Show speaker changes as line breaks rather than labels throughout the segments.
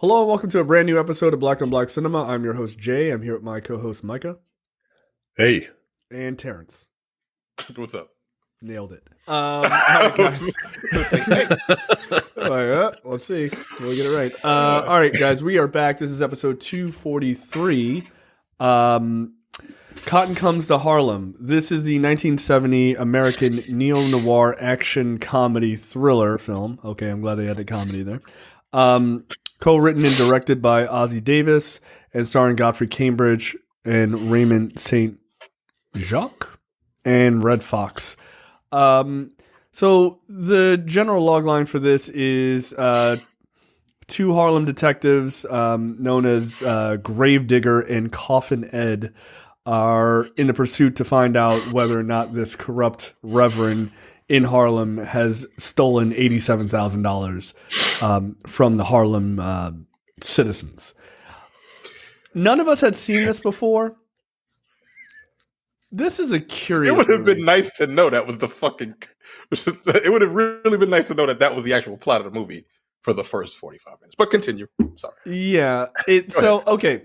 Hello and welcome to a brand new episode of Black on Black Cinema. I'm your host Jay. I'm here with my co-host Micah
Hey,
and Terrence.
what's up?
Nailed it. All right, guys. Let's see. We'll get it right. All right, guys. We are back. This is episode 243. Cotton Comes to Harlem. This is the 1970 American neo-noir action comedy thriller film. Okay, I'm glad they had a comedy there. Co-written and directed by Ozzie Davis and starring Godfrey Cambridge and Raymond St. Jacques and Red Fox. So the general logline for this is two Harlem detectives known as Gravedigger and Coffin Ed are in the pursuit to find out whether or not this corrupt reverend in Harlem has stolen $87,000 from the Harlem citizens. None of us had seen this before. This is a curious.
It would have
movie.
been nice to know that was the fucking. It would have really been nice to know that was the actual plot of the movie for the first 45 minutes. But continue. Sorry.
Yeah. Okay.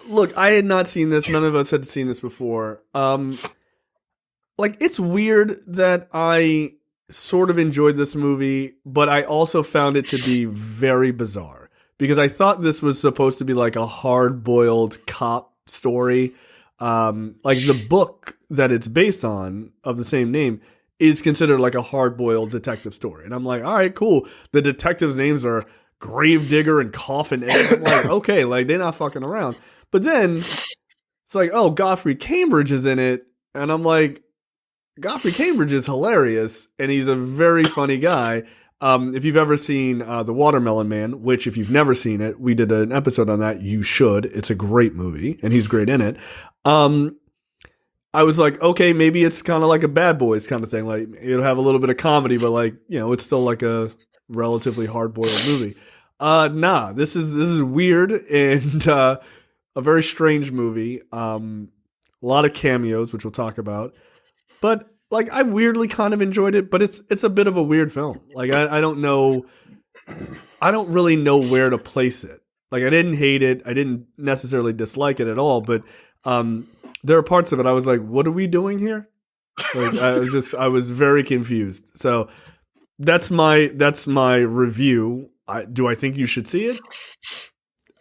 Look, I had not seen this. None of us had seen this before. It's weird that I sort of enjoyed this movie, but I also found it to be very bizarre because I thought this was supposed to be like a hard-boiled cop story. Like the book that it's based on of the same name is considered like a hard-boiled detective story. And I'm like, all right, cool. The detectives' names are Gravedigger and Coffin Ed. I'm like, okay, like they're not fucking around. But then it's like, oh, Godfrey Cambridge is in it. And I'm like, Godfrey Cambridge is hilarious. And he's a very funny guy. If you've ever seen The Watermelon Man, which if you've never seen it, we did an episode on that. You should. It's a great movie. And he's great in it. I was like, okay, maybe it's kind of like a Bad Boys kind of thing. Like it'll have a little bit of comedy, but like, you know, it's still like a relatively hard-boiled movie. Nah, this is weird and a very strange movie. A lot of cameos, which we'll talk about. But like I weirdly kind of enjoyed it, but it's a bit of a weird film. Like I don't know, I don't really know where to place it. Like I didn't hate it, I didn't necessarily dislike it at all, but there are parts of it I was like, what are we doing here? Like I was very confused. So that's my review. Do I think you should see it?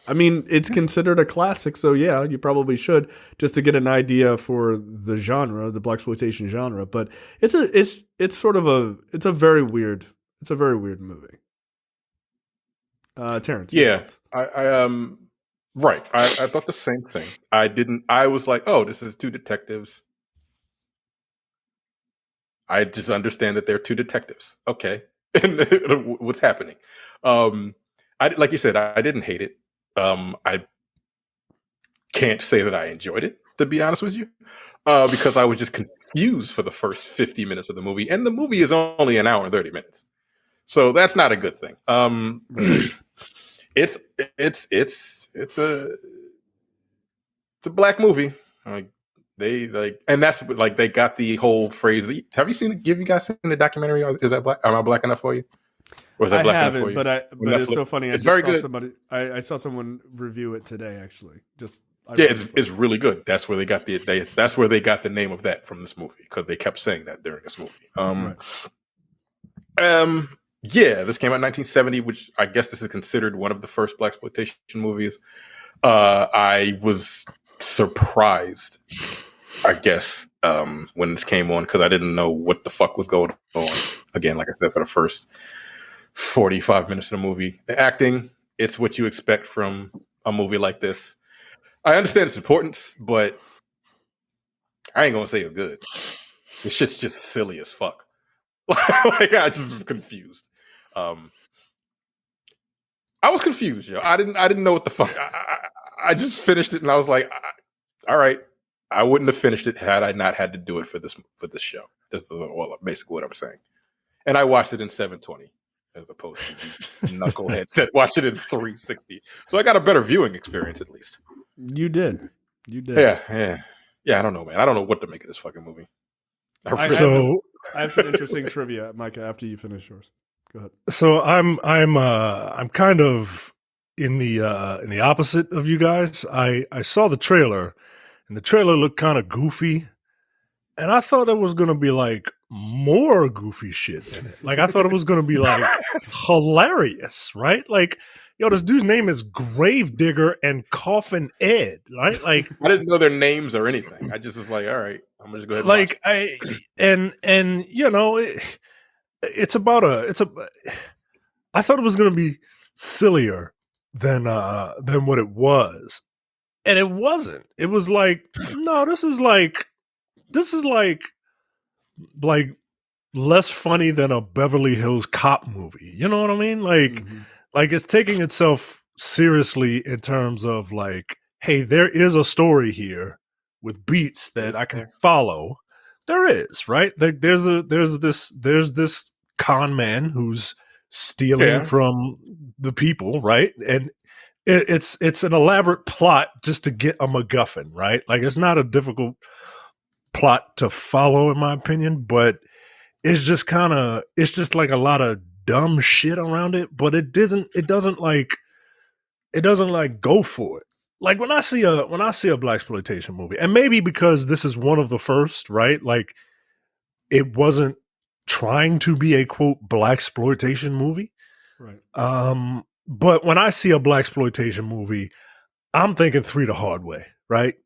I mean, it's considered a classic, so yeah, you probably should just to get an idea for the genre, the blaxploitation genre. But it's a very weird movie. Terrence,
Yeah, right. I thought the same thing. I was like, oh, this is two detectives. I just understand that they're two detectives. Okay, and what's happening? Like you said, I didn't hate it. I can't say that I enjoyed it, to be honest with you, because I was just confused for the first 50 minutes of the movie, and the movie is only an hour and 30 minutes, so that's not a good thing. It's a black movie. Like they like, and that's like they got the whole phrase. Have you seen it? Have you guys seen the documentary? Is that black? Am I black enough for you? Or is that black enough for you?
But it's so funny.
It's very good.
I saw someone review it today. Actually,
it's really good. That's where they got that's where they got the name of that from this movie because they kept saying that during this movie. Yeah, this came out in 1970, which I guess this is considered one of the first blaxploitation movies. I was surprised, I guess, when this came on because I didn't know what the fuck was going on. Again, like I said, for the first 45 minutes of the movie. The acting, it's what you expect from a movie like this. I understand its importance, but I ain't gonna say it's good. This shit's just silly as fuck. Like I just was confused. I was confused, yo. I didn't know what the fuck. I just finished it and I was like, all right. I wouldn't have finished it had I not had to do it for this show. This is basically what I'm saying. And I watched it in 720. As opposed to knuckleheads that watch it in 360. So I got a better viewing experience at least.
You did.
Yeah. I don't know, man. I don't know what to make of this fucking movie.
I have some interesting trivia, Micah, after you finish yours. Go ahead.
So I'm kind of in the opposite of you guys. I saw the trailer, and the trailer looked kind of goofy, and I thought it was gonna be like more goofy shit in it. Like I thought it was gonna be like hilarious, right? Like, yo, this dude's name is Gravedigger and Coffin Ed, right? Like,
I didn't know their names or anything. I just was like, all right, I'm gonna just go ahead and watch
like and you know, it's about I thought it was gonna be sillier than what it was, and it wasn't. It was like, no, this is like less funny than a Beverly Hills Cop movie. You know what I mean? Like it's taking itself seriously in terms of like, hey, there is a story here with beats that I can follow. There is, right? There's this con man who's stealing from the people, right? And it's an elaborate plot just to get a MacGuffin, right? Like it's not a difficult plot to follow, in my opinion, but it's just like a lot of dumb shit around it, but it doesn't like go for it. Like when I see a blaxploitation movie, and maybe because this is one of the first, right? Like it wasn't trying to be a quote blaxploitation movie.
Right.
But when I see a blaxploitation movie, I'm thinking Three the Hard Way, right?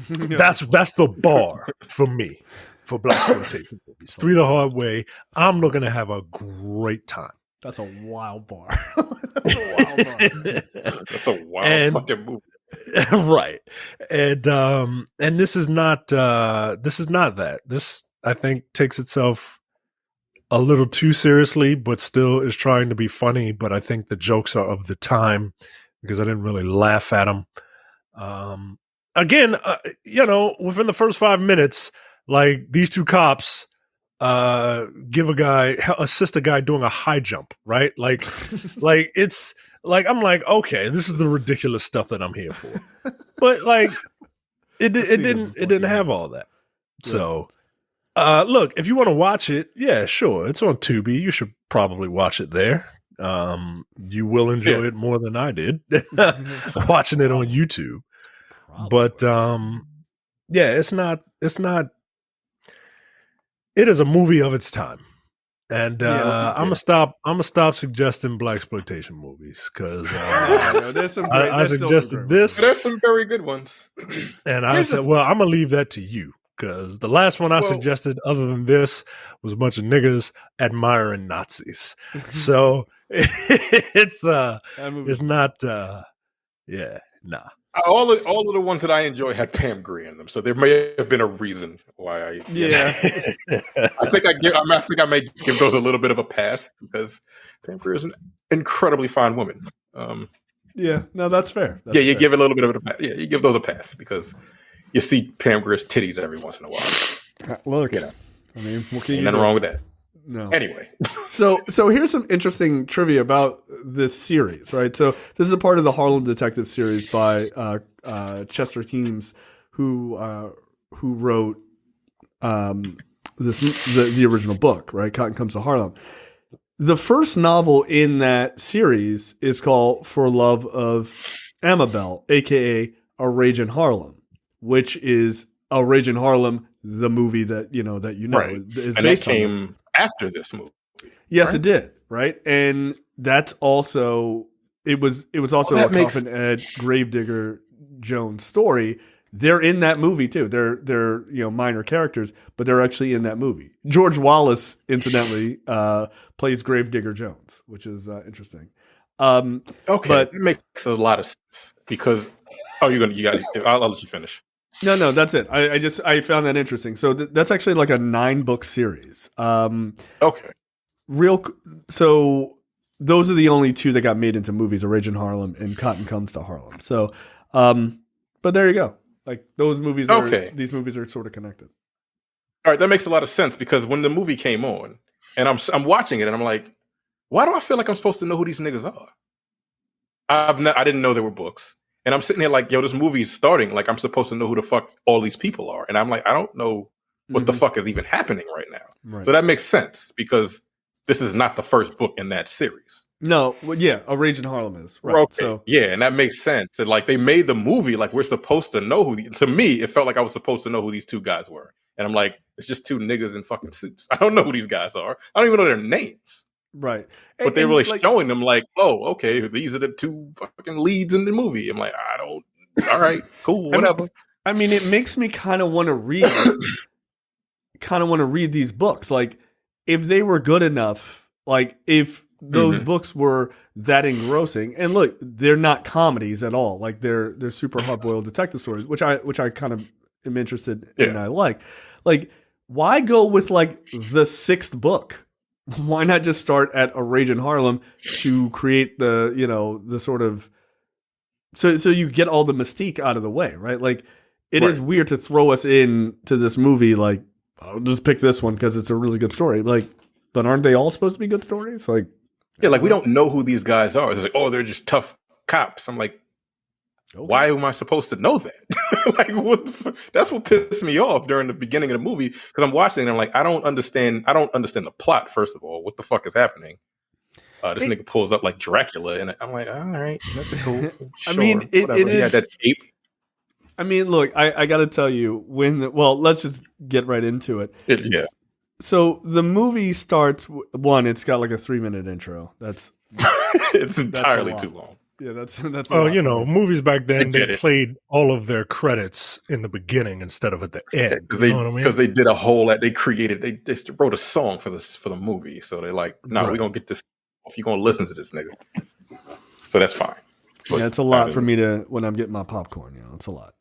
That's the bar for me for blaxploitation movies. Three the Hard Way. I'm looking to have a great time.
That's a wild bar. That's a wild bar.
That's a wild fucking movie.
Right. And this is not that. This, I think, takes itself a little too seriously, but still is trying to be funny. But I think the jokes are of the time because I didn't really laugh at them. Again, you know, within the first 5 minutes, like these two cops assist a guy doing a high jump, right? Like it's like, I'm like, okay, this is the ridiculous stuff that I'm here for. But like it didn't have all that. Yeah. So look, if you want to watch it, yeah, sure. It's on Tubi. You should probably watch it there. You will enjoy it more than I did watching it on YouTube. But yeah, it's not it is a movie of its time. And I'm gonna stop suggesting blaxploitation movies because I suggested this.
There's some very good ones.
And I said, well, I'm gonna leave that to you because the last one I suggested, other than this, was a bunch of niggas admiring Nazis. So it's not nah.
All of the ones that I enjoy had Pam Grier in them, so there may have been a reason why I.
Yeah,
I think I may give those a little bit of a pass because Pam Grier is an incredibly fine woman.
Yeah, no, that's fair.
You give it a little bit of a pass. Yeah, you give those a pass because you see Pam Grier's titties every once in a while.
Look, I mean,
ain't nothing wrong with that.
No.
Anyway,
so here's some interesting trivia about this series, right? So this is a part of the Harlem Detective series by Chester Heames, who wrote the original book, right? Cotton Comes to Harlem. The first novel in that series is called For Love of Mabel, aka A Rage in Harlem, which is A Rage in Harlem, the movie that you know
right.
is
and
based
it came after this movie.
Yes,
right?
It did, right? And that's also it was also a Coffin Ed Gravedigger Jones story. They're in that movie too. They're minor characters, but they're actually in that movie. George Wallace, incidentally, plays Gravedigger Jones, which is interesting.
Okay, but it makes a lot of sense because I'll let you finish.
No, that's it. I found that interesting. So that's actually like a 9-book series.
Okay.
So those are the only two that got made into movies: A Rage in Harlem and Cotton Comes to Harlem. So, but there you go. Like those movies these movies are sort of connected.
All right, that makes a lot of sense because when the movie came on and I'm watching it and I'm like, why do I feel like I'm supposed to know who these niggas are? I didn't know there were books. And I'm sitting here like, yo, this movie is starting. Like, I'm supposed to know who the fuck all these people are. And I'm like, I don't know what the fuck is even happening right now. Right. So that makes sense because this is not the first book in that series.
No, well, yeah, A Rage in Harlem is right.
Okay.
So
yeah, and that makes sense. And like they made the movie like we're supposed to know to me, it felt like I was supposed to know who these two guys were. And I'm like, it's just two niggas in fucking suits. I don't know who these guys are. I don't even know their names.
right,
But they're really showing them like, oh, okay, these are the two fucking leads in the movie. I'm like, I don't. All right, cool, whatever.
I mean, it makes me kind of want to read these books. Like, if they were good enough, like if those books were that engrossing, and look, they're not comedies at all. Like they're super hard boiled detective stories, which I kind of am interested in. I like, why go with like the sixth book? Why not just start at A Rage in Harlem to create the sort of so you get all the mystique out of the way, right? Like it is weird to throw us into this movie like, I'll just pick this one because it's a really good story. Like, but aren't they all supposed to be good stories? Like,
yeah, like we don't know who these guys are. It's like, oh, they're just tough cops. I'm like, why am I supposed to know that? Like, that's what pissed me off during the beginning of the movie because I'm watching and I'm like, I don't understand the plot. First of all, what the fuck is happening? This nigga pulls up like Dracula, and I'm like, all right, that's cool. Sure,
I mean, it is.
Yeah, that tape.
I mean, look, I got to tell you let's just get right into it.
Yeah.
So the movie starts. It's got like a 3-minute intro.
It's entirely too long.
Yeah, that's.
Oh, movies back then they played all of their credits in the beginning instead of at the end.
Because they did a whole that they created. They wrote a song for the movie. So they're like, no, we're gonna get this. If you're gonna listen to this nigga, so that's fine. But,
yeah, it's a lot for me to when I'm getting my popcorn. It's a lot.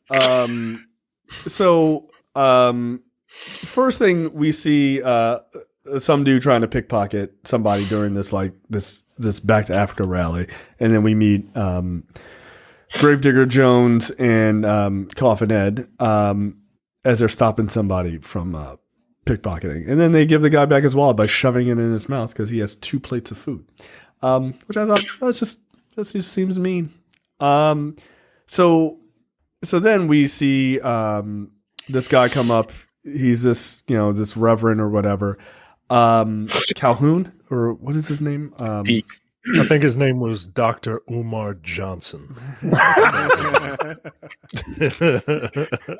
First thing we see some dude trying to pickpocket somebody during this Back to Africa rally, and then we meet Gravedigger Jones and Coffin Ed as they're stopping somebody from pickpocketing, and then they give the guy back his wallet by shoving it in his mouth because he has 2 plates of food, which I thought that just seems mean. So then we see this guy come up. He's this reverend or whatever, Calhoun, or what is his name?
I think his name was Dr. Umar Johnson.
That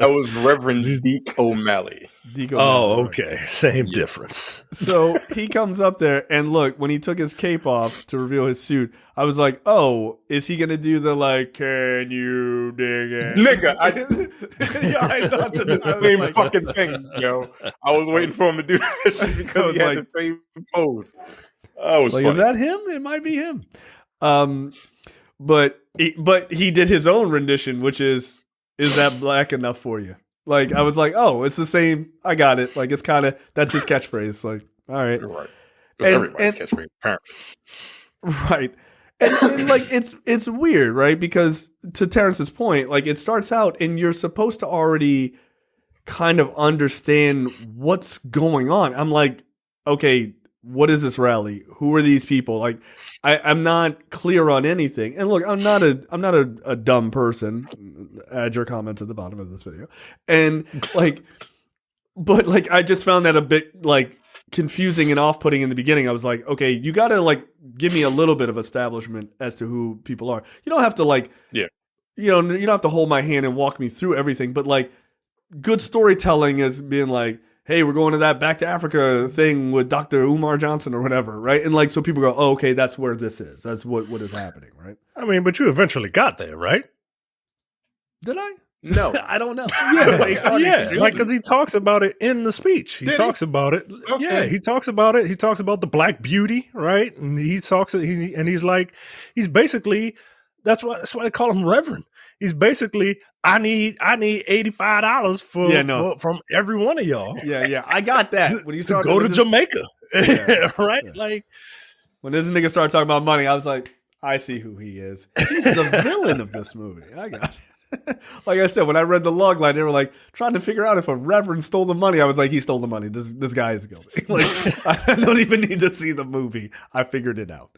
was Reverend Deke O'Malley.
Oh, okay. Same difference.
So he comes up there, and look, when he took his cape off to reveal his suit, I was like, oh, is he going to do the, like, can you dig it?
Nigga, I
thought
the same fucking thing, yo. I was waiting for him to do that shit because he had the same pose. Oh, was like, funny.
Is that him? It might be him. But he did his own rendition, which is that black enough for you? Like, I was like, oh, it's the same. I got it. Like, it's kind of, that's his catchphrase. Like, all right.
You're right. Everybody's catchphrase, apparently.
Right. And like, it's weird, right? Because to Terrence's point, like, it starts out and you're supposed to already kind of understand what's going on. I'm like, okay, what is this rally? Who are these people? Like, I'm not clear on anything. And look, I'm not a dumb person. Add your comments at the bottom of this video. And like, but like, I just found that a bit like confusing and off-putting in the beginning. I was like, okay, you got to like give me a little bit of establishment as to who people are. You don't have to like, you don't have to hold my hand and walk me through everything. But like, good storytelling is being like, hey, we're going to that Back to Africa thing with Dr. Umar Johnson or whatever, right? And like, so people go, oh, okay, that's where this is. That's what is happening, right?
I mean, but you eventually got there, right?
Did I?
No.
I don't know.
Yeah, like, because he talks about it in the speech. He talks about it. Okay. Yeah, he talks about it. He talks about the Black Beauty, right? And he's like, he's basically, that's why they call him Reverend. He's basically, I need $85 from every one of y'all.
Yeah, I got that. When you
to go to Jamaica, right?
Yeah.
Like,
when this nigga started talking about money, I was like, I see who he is. He's the villain of this movie. I got it. Like I said, when I read the log line, they were like trying to figure out if a reverend stole the money. I was like, he stole the money. This guy is guilty. Like, I don't even need to see the movie. I figured it out.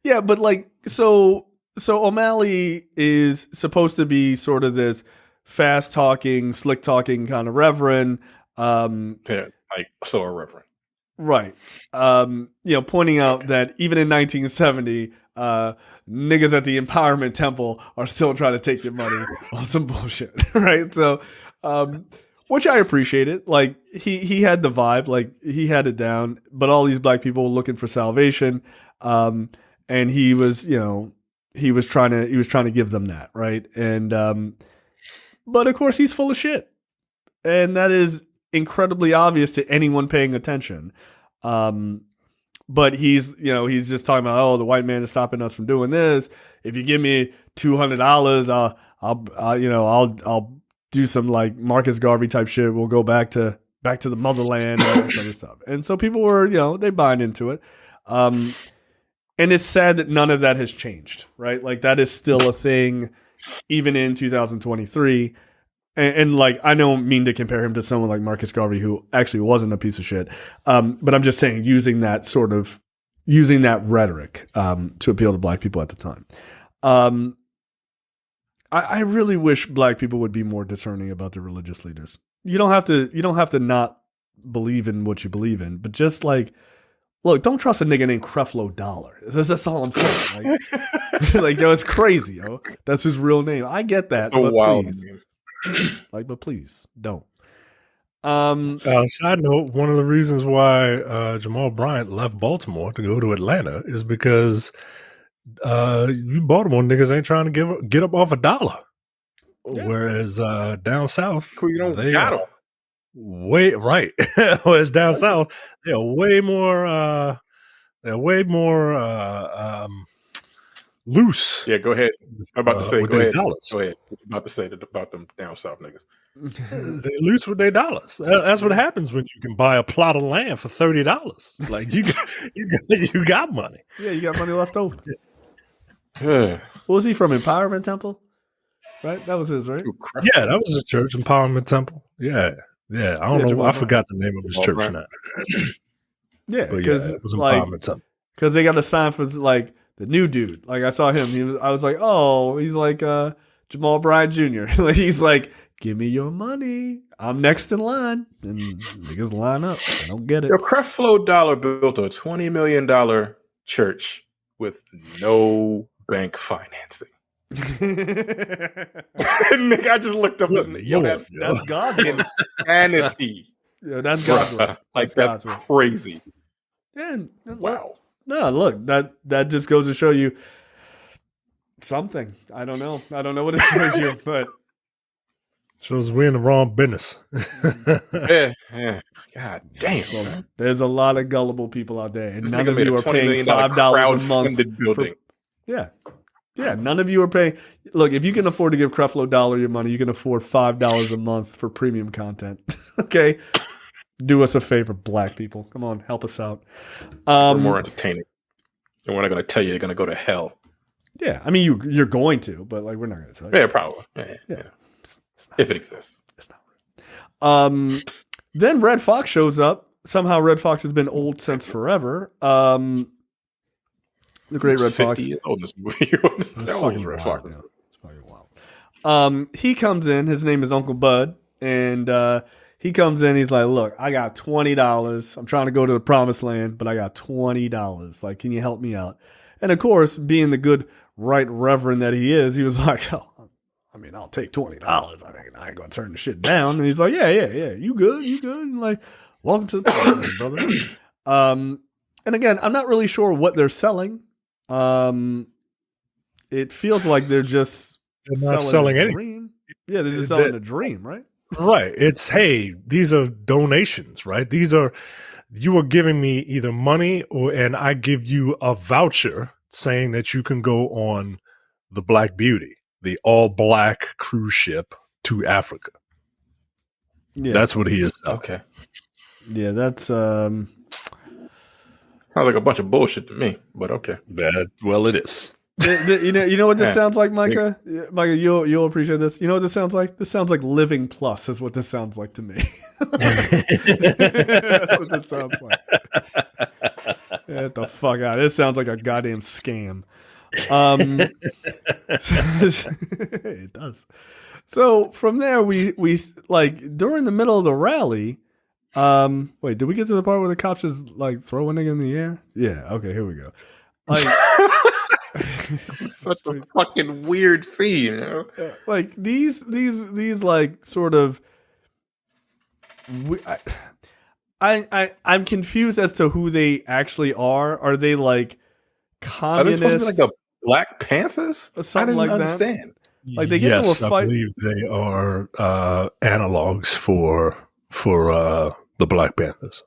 Yeah, but like, so O'Malley is supposed to be sort of this fast talking, slick talking kind of reverend.
Yeah, like, so a reverend.
Right. Pointing out that even in 1970, niggas at the Empowerment Temple are still trying to take your money on some bullshit, right? So, which I appreciated. Like he had the vibe, like he had it down. But all these black people were looking for salvation, and he was trying to give them that, right? And but of course he's full of shit, and that is incredibly obvious to anyone paying attention. But he's just talking about, oh, the white man is stopping us from doing this. If you give me $200, I'll do some like Marcus Garvey type shit. We'll go back to the motherland and all this other stuff. And so people were, they buying into it. And it's sad that none of that has changed, right? Like that is still a thing, even in 2023. And like, I don't mean to compare him to someone like Marcus Garvey, who actually wasn't a piece of shit. But I'm just saying, using that rhetoric to appeal to black people at the time. I really wish black people would be more discerning about their religious leaders. You don't have to not believe in what you believe in, but just like, look, don't trust a nigga named Creflo Dollar. That's all I'm saying. Like, yo, it's crazy, yo. That's his real name. I get that,
So
but
wild.
please. But please don't.
Side note: one of the reasons why Jamal Bryant left Baltimore to go to Atlanta is because you Baltimore niggas ain't trying to get up off a dollar, whereas down south
You don't
they
got 'em.
way right. Whereas down south they're way more loose.
Yeah, go ahead. I'm about to say,
with
go
their
ahead.
dollars.
Go ahead. What you about to say about them down south niggas?
They loose with their dollars. That's what happens when you can buy a plot of land for $30. Like you got money.
Yeah, you got money left over.
Yeah.
What was he from? Empowerment Temple? Right? That was his, right?
Yeah, that was a church empowerment temple. Yeah. I don't know.
Jamal
I
Bryant.
forgot the name of his church now.
Yeah,
But
because
it was empowerment temple.
because they got a sign for like the new dude. Like I saw him. I was like, oh, he's like Jamal Bryant Jr. Like, he's like, give me your money. I'm next in line. And niggas line up. I don't get it.
Yo, Creflo Dollar built a $20 million church with no bank financing. Nick, I just looked up his name. Yo, that's
God's work.
insanity.
Yeah, that's God's work.
Like,
God's
that's
work.
crazy.
And
Wow.
No, look, that just goes to show you something. I don't know what it shows you, but
Shows we're in the wrong business.
Yeah. God damn.
well, there's a lot of gullible people out there, and
This
none
nigga
of
made
you
a
are
$20
paying
million
$5 a month.
crowdfunded building.
Yeah, none of you are paying. Look, if you can afford to give Creflo Dollar your money, you can afford $5 a month for premium content. Okay, do us a favor, black people. Come on, help us out.
We're more entertaining. And we're not going to tell you you're going to go to hell.
Yeah, I mean you're going to, but like we're not going to tell you.
Yeah, probably. Yeah. If it exists.
It's not. Then Red Fox shows up. Somehow Red Fox has been old since forever. The great Red
50
Fox.
years old in this movie.
It's fucking
Red
wild,
Fox.
man. It's fucking wild. He comes in. His name is Uncle Bud, and he comes in. He's like, "Look, I got $20. I'm trying to go to the promised land, but I got $20. Like, can you help me out?" And of course, being the good right reverend that he is, he was like, "Oh, I mean, I'll take $20. I ain't gonna turn the shit down." And he's like, "Yeah. You good? And like, welcome to the promised land, brother." And again, I'm not really sure what they're selling. It feels like they're just
not selling
a
anything.
dream. Yeah, they're just selling a dream, right?
Right. It's, hey, these are donations, right? You are giving me either money and I give you a voucher saying that you can go on the Black Beauty, the all black cruise ship to Africa.
Yeah,
That's what he is.
Okay.
yeah, that's
Sounds like a bunch of bullshit to me, but okay.
Well, it is.
you know what this
Yeah.
sounds like, Micah? Micah, you'll appreciate this. You know what this sounds like? This sounds like Living Plus is what this sounds like to me. That's what this sounds like. Get the fuck out. This sounds like a goddamn scam. It does. So from there, we like during the middle of the rally, Wait, did we get to the part where the cops just like throw a nigga in the air? Yeah. Okay, here we go. Like,
Such a fucking weird scene. You know?
Like these like sort of. I'm confused as to who they actually are. Are they like communists?
Are they supposed to be like the Black Panthers?
Or something like
understand.
That? Like they get into a fight.
I believe they are analogs for the Black Panthers.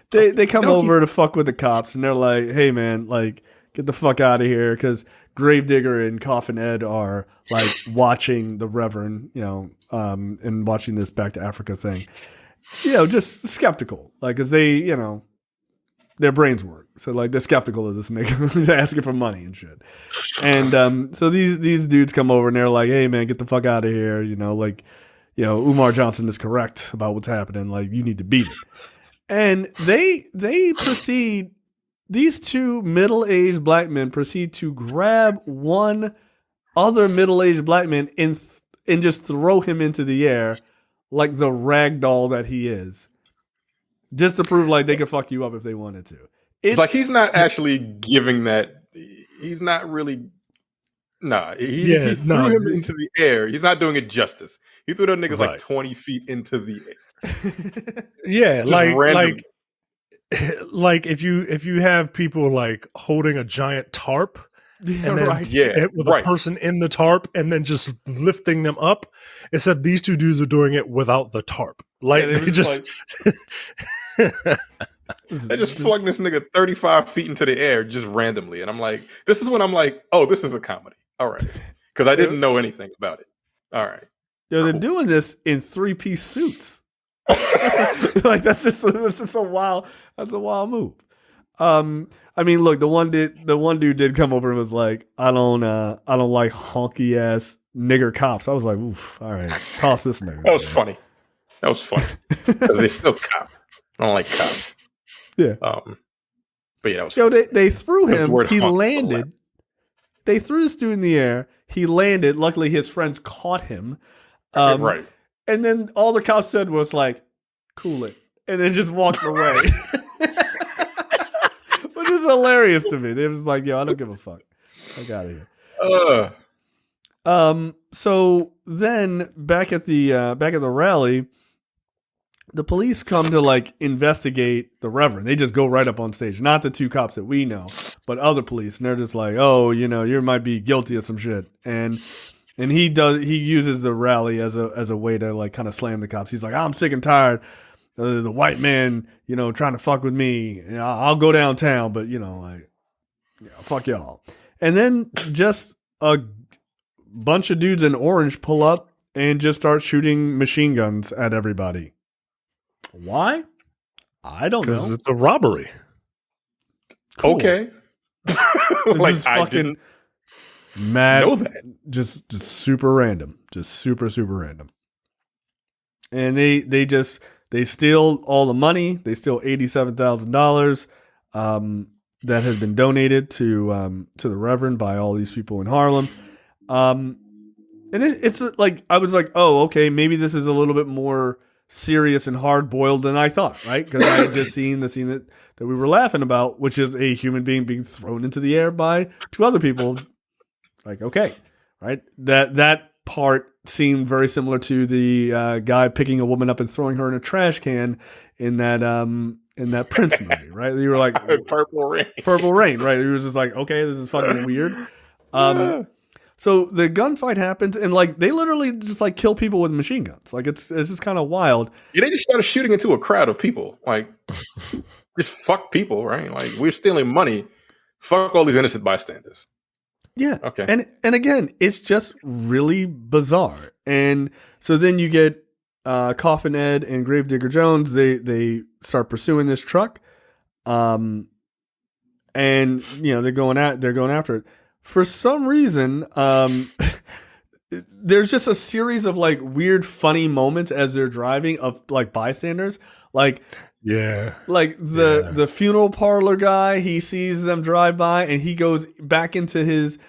They come over to fuck with the cops, and they're like, "Hey, man, like get the fuck out of here," because Gravedigger and Coffin Ed are like watching the Reverend, and watching this Back to Africa thing. Just skeptical, like, because they, their brains work. So, like, they're skeptical of this nigga who's asking for money and shit. And so these dudes come over and they're like, hey, man, get the fuck out of here. Umar Johnson is correct about what's happening. Like, you need to beat it. And they proceed, these two middle-aged black men proceed to grab one other middle-aged black man and just throw him into the air like the rag doll that he is, just to prove like they could fuck you up if they wanted to.
It's like he's not actually giving that. He's not really. Nah, he threw him into the air. He's not doing it justice. He threw those niggas like 20 feet into the air.
Yeah, like if you have people like holding a giant tarp. And then with a person in the tarp and then just lifting them up, except these two dudes are doing it without the tarp. Like they just
they just flung this nigga 35 feet into the air just randomly. And I'm like, this is when I'm like, oh, this is a comedy. All right. Because I didn't know anything about it. All right.
They're doing this in 3-piece suits. Like that's just a wild move. I mean, look, the one dude did come over and was like, I don't like honky ass nigger cops. I was like, oof, all right, toss this nigga.
That was funny. Because they still cop. I don't like cops.
Yeah.
But yeah, that was funny.
They threw him. He landed. They threw this dude in the air. He landed. Luckily, his friends caught him.
Right.
And then all the cops said was like, cool it. And then just walked away. Which is hilarious to me. They was like, yo, I don't give a fuck. I got out of here. So then back at the rally, the police come to like investigate the Reverend. They just go right up on stage. Not the two cops that we know, but other police. And they're just like, oh, you might be guilty of some shit. And he uses the rally as a way to like kind of slam the cops. He's like, I'm sick and tired of the white man, trying to fuck with me. I'll go downtown, but fuck y'all. And then just a bunch of dudes in orange pull up and just start shooting machine guns at everybody. Why? I don't know.
Because it's a robbery.
Cool.
Okay.
Like I didn't
know that.
Just super random. Just super, super random. And they steal all the money. They steal $87,000 that had been donated to the Reverend by all these people in Harlem. And it's like I was like, oh, okay, maybe this is a little bit more serious and hard boiled than I thought, right? Because I had just seen the scene that we were laughing about, which is a human being being thrown into the air by two other people. Like, okay, right? That part seemed very similar to the guy picking a woman up and throwing her in a trash can in that Prince movie, right? You were like,
Purple
Rain, right? He was just like, okay, this is fucking weird. So the gunfight happens, and like they literally just like kill people with machine guns. Like it's just kind of wild.
Yeah, they just started shooting into a crowd of people. Like, just fuck people, right? Like we're stealing money. Fuck all these innocent bystanders.
Yeah.
Okay.
And again, it's just really bizarre. And so then you get Coffin Ed and Gravedigger Jones. They start pursuing this truck, and they're going after it. For some reason, there's just a series of like weird, funny moments as they're driving of like bystanders, like.
Yeah.
Like the funeral parlor guy, he sees them drive by and he goes back into his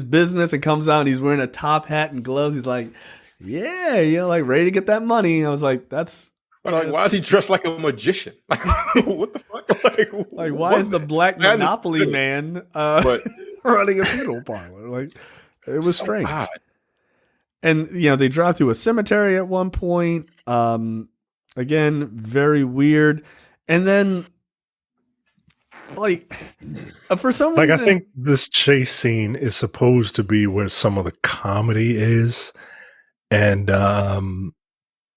business and comes out and he's wearing a top hat and gloves. He's like, yeah, like ready to get that money. I was like, that's
Like, why is he dressed like a magician? Like, what the fuck?
Like, why is the black Monopoly man
but
running a funeral parlor? Like, it was
so
strange.
odd.
And they drive through a cemetery at one point. Again, very weird. And then, like, for some reason,
I think this chase scene is supposed to be where some of the comedy is, and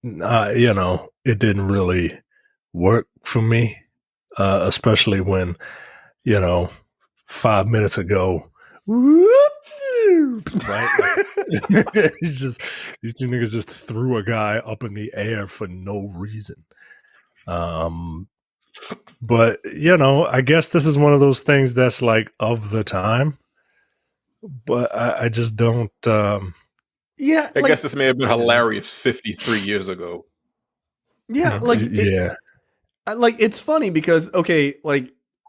it didn't really work for me, especially when 5 minutes ago, right? These two niggas just threw a guy up in the air for no reason. But I guess this is one of those things that's like of the time. But I just don't.
Yeah,
I guess this may have been hilarious 53 years ago.
Yeah, like it's funny because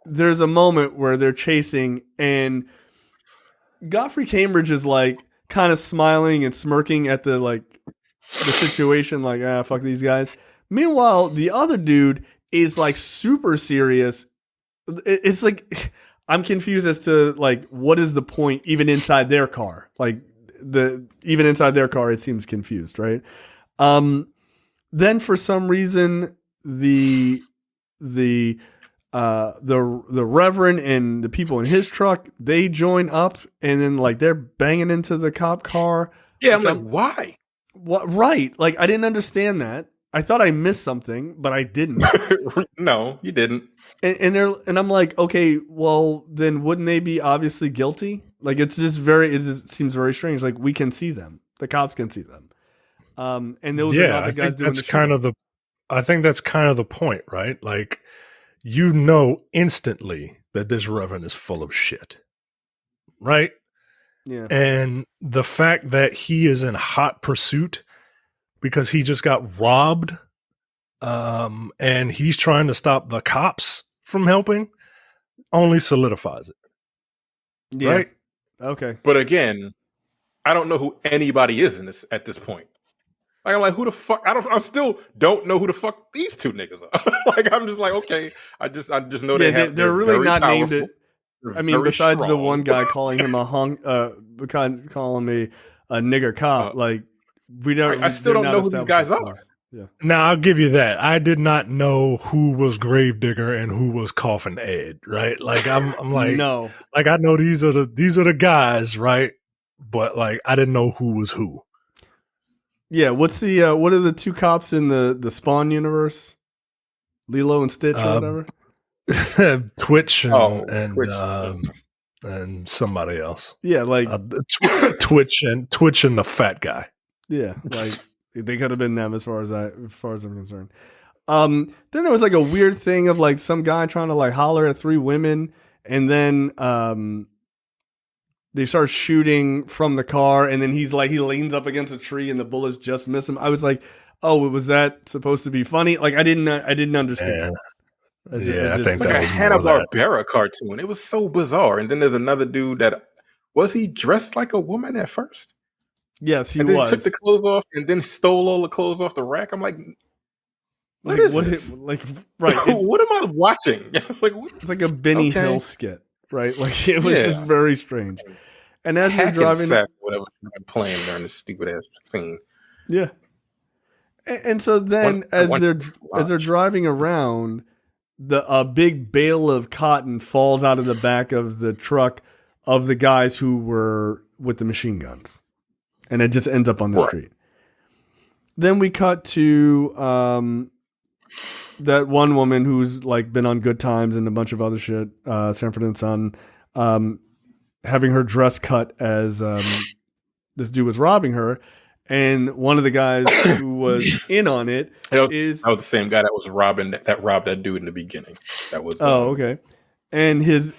there's a moment where they're chasing and Godfrey Cambridge is like kind of smiling and smirking at the situation, like, fuck these guys. Meanwhile, the other dude is like super serious. It's like I'm confused as to like what is the point even inside their car. Like even inside their car, it seems confused, right? Then for some reason the Reverend and the people in his truck, they join up and then like they're banging into the cop car.
Yeah, I'm like, why?
What? Right? Like I didn't understand that. I thought I missed something, but I didn't.
No, you didn't.
And I'm like, okay, well then wouldn't they be obviously guilty? Like it just seems very strange. Like we can see them, the cops can see them, and those are not the guys doing the shooting.
I think that's kind of the point, right? Like instantly that this Reverend is full of shit, right?
Yeah,
and the fact that he is in hot pursuit because he just got robbed, and he's trying to stop the cops from helping, only solidifies it.
Yeah.
Right?
Okay.
But again, I don't know who anybody is at this point. Like, I'm like, who the fuck? I still don't know who the fuck these two niggas are. Like, I'm just like, okay, I just know they're
really not
powerful.
named it. I mean, besides the one guy calling him calling me a nigger cop, like we don't.
I still don't know who these guys are.
Yeah.
Now I'll give you that. I did not know who was Gravedigger and who was Coffin Ed, right? Like I'm like,
no,
like I know these are the guys, right? But like I didn't know who was who.
Yeah, what are the two cops in the Spawn universe? Lilo and Stitch or whatever?
Twitch and somebody else.
Yeah, like
Twitch and the fat guy.
Yeah, like they could have been them as far as I'm concerned. Then there was like a weird thing of like some guy trying to like holler at three women, and then they start shooting from the car, and then he leans up against a tree, and the bullets just miss him. I was like, oh, was that supposed to be funny? Like I didn't understand.
Yeah, I think
like
that
a Hanna-Barbera cartoon. It was so bizarre. And then there's another dude that was he dressed like a woman at first?
Yes, he
and then
was.
He took the clothes off and then stole all the clothes off the rack. I'm like, what is this?
Right?
What am I watching? Like,
it's like a Benny Hill skit, right? Like it was just very strange. And as they're driving,
whatever I'm playing during this stupid ass scene,
yeah. And so then, as they're driving around, a big bale of cotton falls out of the back of the truck of the guys who were with the machine guns, and it just ends up on the street. Then we cut to that one woman who's like been on Good Times and a bunch of other shit, Sanford and Son, having her dress cut as this dude was robbing her. And one of the guys who was in on it
that was the same guy that was robbed that dude in the beginning. That was
okay. And his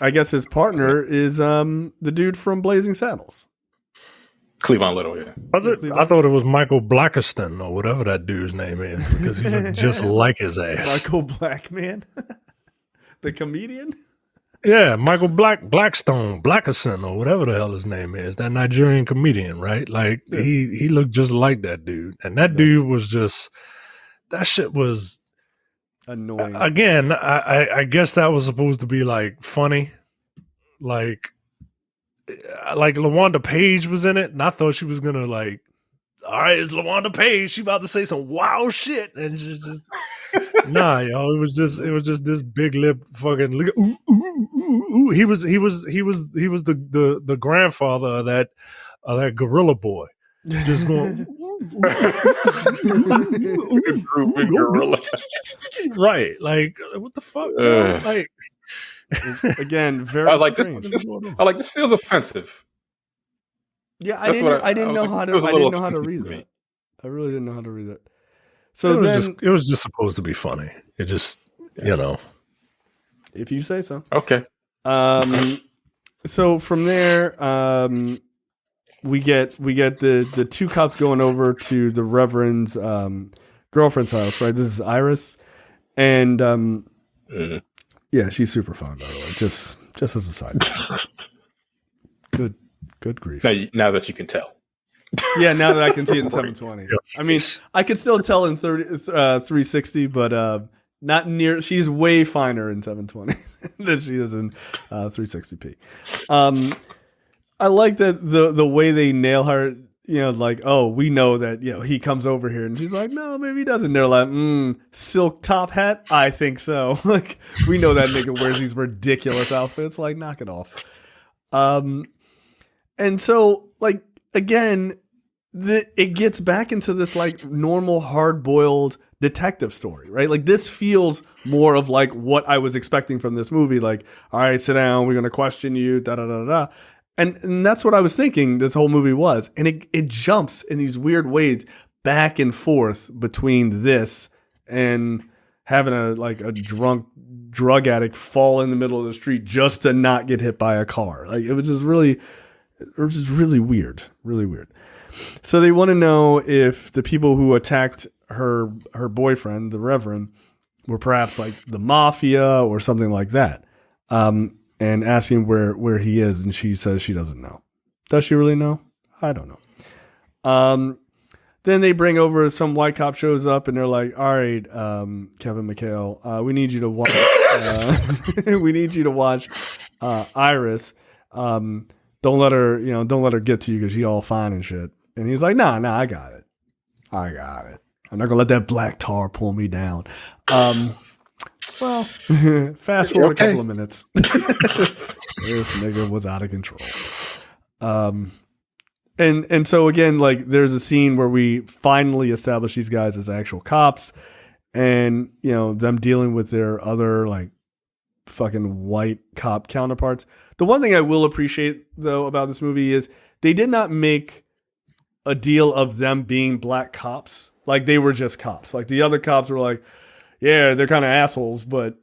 partner is the dude from Blazing Saddles,
Cleavon Little. Yeah,
was it? I thought it was Michael Blackiston or whatever that dude's name is because he looked just like his ass.
Michael Blackman, the comedian.
Yeah, Michael Blackstone, Blackison, or whatever the hell his name is, that Nigerian comedian, right? Like he looked just like that dude, and that dude was just that shit was
annoying.
Again, I guess that was supposed to be like funny, like LaWanda Page was in it, and I thought she was gonna like, all right, it's LaWanda Page. She about to say some wild shit, and just nah, yo. It was just this big lip fucking. Ooh, ooh, ooh, ooh. He was the grandfather of that gorilla boy, just going.
Gorilla.
Right, like what the fuck? Like
again, very.
I like strange. This feels offensive.
Yeah, I didn't know how to read that. I really didn't know how to read it. So
it was just supposed to be funny. It just, you know,
if you say so.
Okay.
So from there, we get the two cops going over to the Reverend's girlfriend's house. Right, this is Iris, and yeah, she's super fun, by the way. Just as a side note. Good grief.
Now that you can tell.
Yeah, now that I can see it in 720. I mean, I could still tell in 360, but not near. She's way finer in 720 than she is in 360p. I like that the way they nail her. You know, like, oh, we know that, you know, he comes over here, and she's like, no, maybe he doesn't. They're like, silk top hat? I think so. Like, we know that nigga wears these ridiculous outfits. Like, knock it off. And so, like, again, it gets back into this, like, normal, hard-boiled detective story, right? Like, this feels more of, like, what I was expecting from this movie. Like, all right, sit down, we're going to question you, da-da-da-da. And that's what I was thinking this whole movie was. And it jumps in these weird ways back and forth between this and having a drunk drug addict fall in the middle of the street just to not get hit by a car. Like, it was just really weird, really weird. So they want to know if the people who attacked her boyfriend, the Reverend, were perhaps like the mafia or something like that. And asking where he is, and she says she doesn't know. Does she really know? I don't know. Then they bring over some white cop shows up, and they're like, "All right, Kevin McHale, we need you to watch. We need you to watch Iris. Don't let her get to you because she's all fine and shit." And he's like, "Nah, I got it. I'm not gonna let that black tar pull me down." Well, fast forward a couple of minutes. This nigga was out of control. And so again, like, there's a scene where we finally establish these guys as actual cops, and, you know, them dealing with their other, like, fucking white cop counterparts. The one thing I will appreciate, though, about this movie is they did not make a deal of them being black cops. Like, they were just cops. Like, the other cops were like, yeah, they're kind of assholes, but,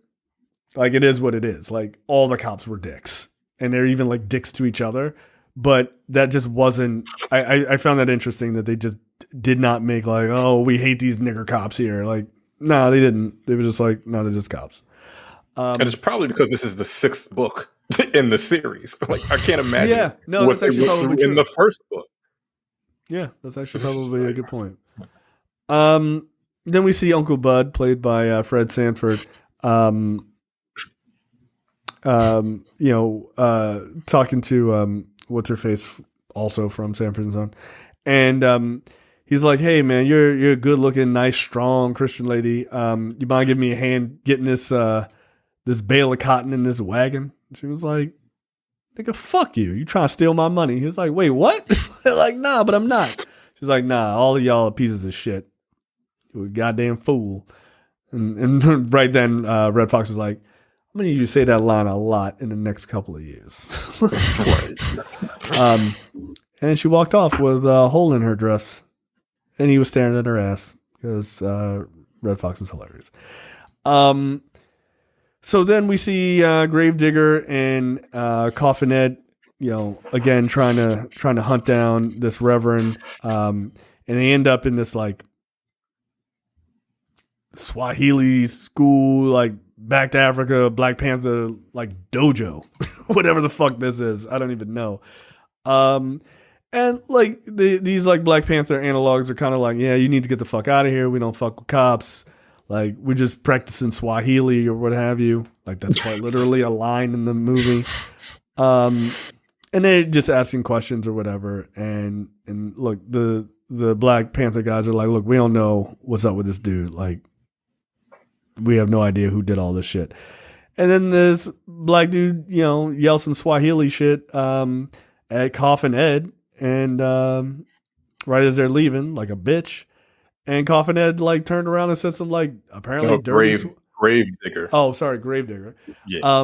like, it is what it is. Like, all the cops were dicks, and they're even, like, dicks to each other. But that just wasn't. I found that interesting that they just did not make, like, oh, we hate these nigger cops here. Like, no, they didn't. They were just like, no, they're just cops.
And it's probably because this is the 6th book in the series. Like, I can't imagine.
Yeah, no,
what
that's actually probably true.
In the first book.
Yeah, that's actually probably a good point. Then we see Uncle Bud, played by Fred Sanford, talking to what's her face, also from Sanford and Son, and he's like, "Hey man, you're a good looking, nice, strong Christian lady. You mind giving me a hand getting this bale of cotton in this wagon?" She was like, "Nigga, fuck you! You trying to steal my money?" He was like, "Wait, what?" Like, "Nah, but I'm not." She's like, "Nah, all of y'all are pieces of shit. You a goddamn fool." And right then, Red Fox was like, "I'm gonna need you to say that line a lot in the next couple of years." And she walked off with a hole in her dress, and he was staring at her ass because Red Fox is hilarious. So then we see Gravedigger and Coffin Ed, again trying to hunt down this Reverend, and they end up in this like Swahili school, like back to Africa, Black Panther, like dojo, whatever the fuck this is. I don't even know. And like these like Black Panther analogs are kind of like, yeah, you need to get the fuck out of here. We don't fuck with cops. Like we're just practicing Swahili or what have you. Like that's quite literally a line in the movie. And they're just asking questions or whatever. And look, the Black Panther guys are like, look, we don't know what's up with this dude. Like we have no idea who did all this shit. And then this black dude, yells some Swahili shit at Coffin Ed. And right as they're leaving, like a bitch, and Coffin Ed like turned around and said some like apparently dirty
grave digger.
Oh, sorry, grave digger.
Yeah.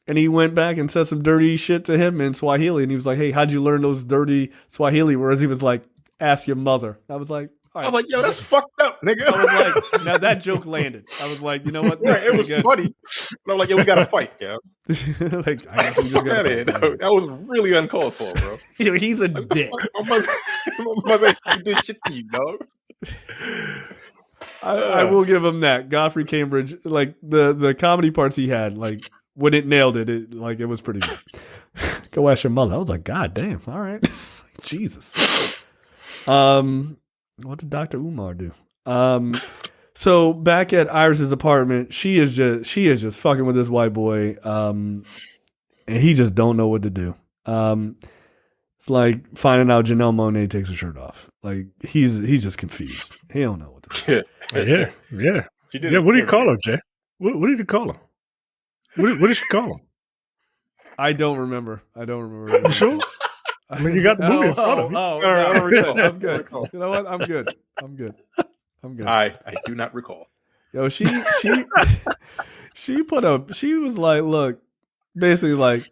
And he went back and said some dirty shit to him in Swahili, and he was like, "Hey, how'd you learn those dirty Swahili words?" He was like, "Ask your mother." I was like, all right.
I was like, yo, that's fucked up, nigga.
I was like, now that joke landed. I was like, you know what?
Right, it was funny. But I'm like, yo, we gotta fight, yo.
Like, I guess we just gotta fight.
That was really uncalled for, bro.
He's a dick.
My mother did shit to you, dog.
I will give him that. Godfrey Cambridge, like the comedy parts he had, like when it nailed it, it was pretty good. Go ask your mother. I was like, God damn, all right. Jesus. What did Dr. Umar do? So back at Iris's apartment, she is just fucking with this white boy, and he just don't know what to do. It's like finding out Janelle Monáe takes her shirt off. Like he's just confused. He don't know what to do.
Yeah. What do you call her, Jay? What did you call her? What did she call him?
I don't remember.
You sure? I mean, you got the movie in front of you.
I don't recall.
I'm good. You know what? I'm good.
I do not recall.
Yo, she was like, look, basically like,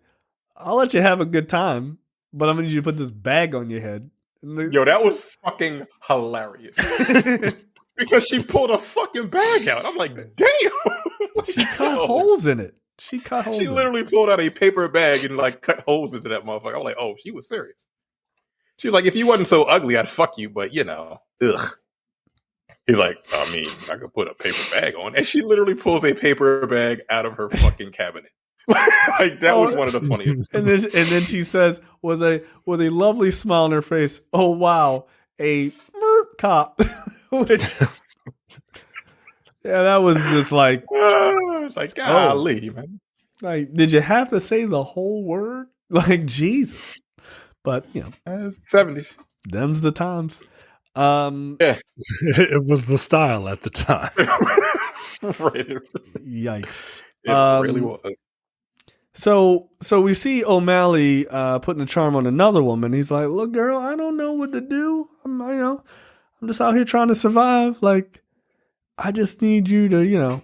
I'll let you have a good time, but I'm gonna need you to put this bag on your head.
Yo, that was fucking hilarious. Because she pulled a fucking bag out. I'm like, damn.
She cut holes in it. She
literally pulled out a paper bag and like cut holes into that motherfucker. I'm like, oh, she was serious. She was like, if you wasn't so ugly, I'd fuck you, but ugh. He's like, I mean, I could put a paper bag on. And she literally pulls a paper bag out of her fucking cabinet. Like that was one of the funniest.
And then she says with a lovely smile on her face, "Oh wow, a cop." Which yeah, that was just like
like golly, man.
Like, did you have to say the whole word? Like Jesus. But
it's 70s.
Them's the times.
Yeah. It was the style at the time.
Right.
Yikes.
It really was.
So we see O'Malley putting the charm on another woman. He's like, "Look, girl, I don't know what to do. I'm just out here trying to survive. Like, I just need you to,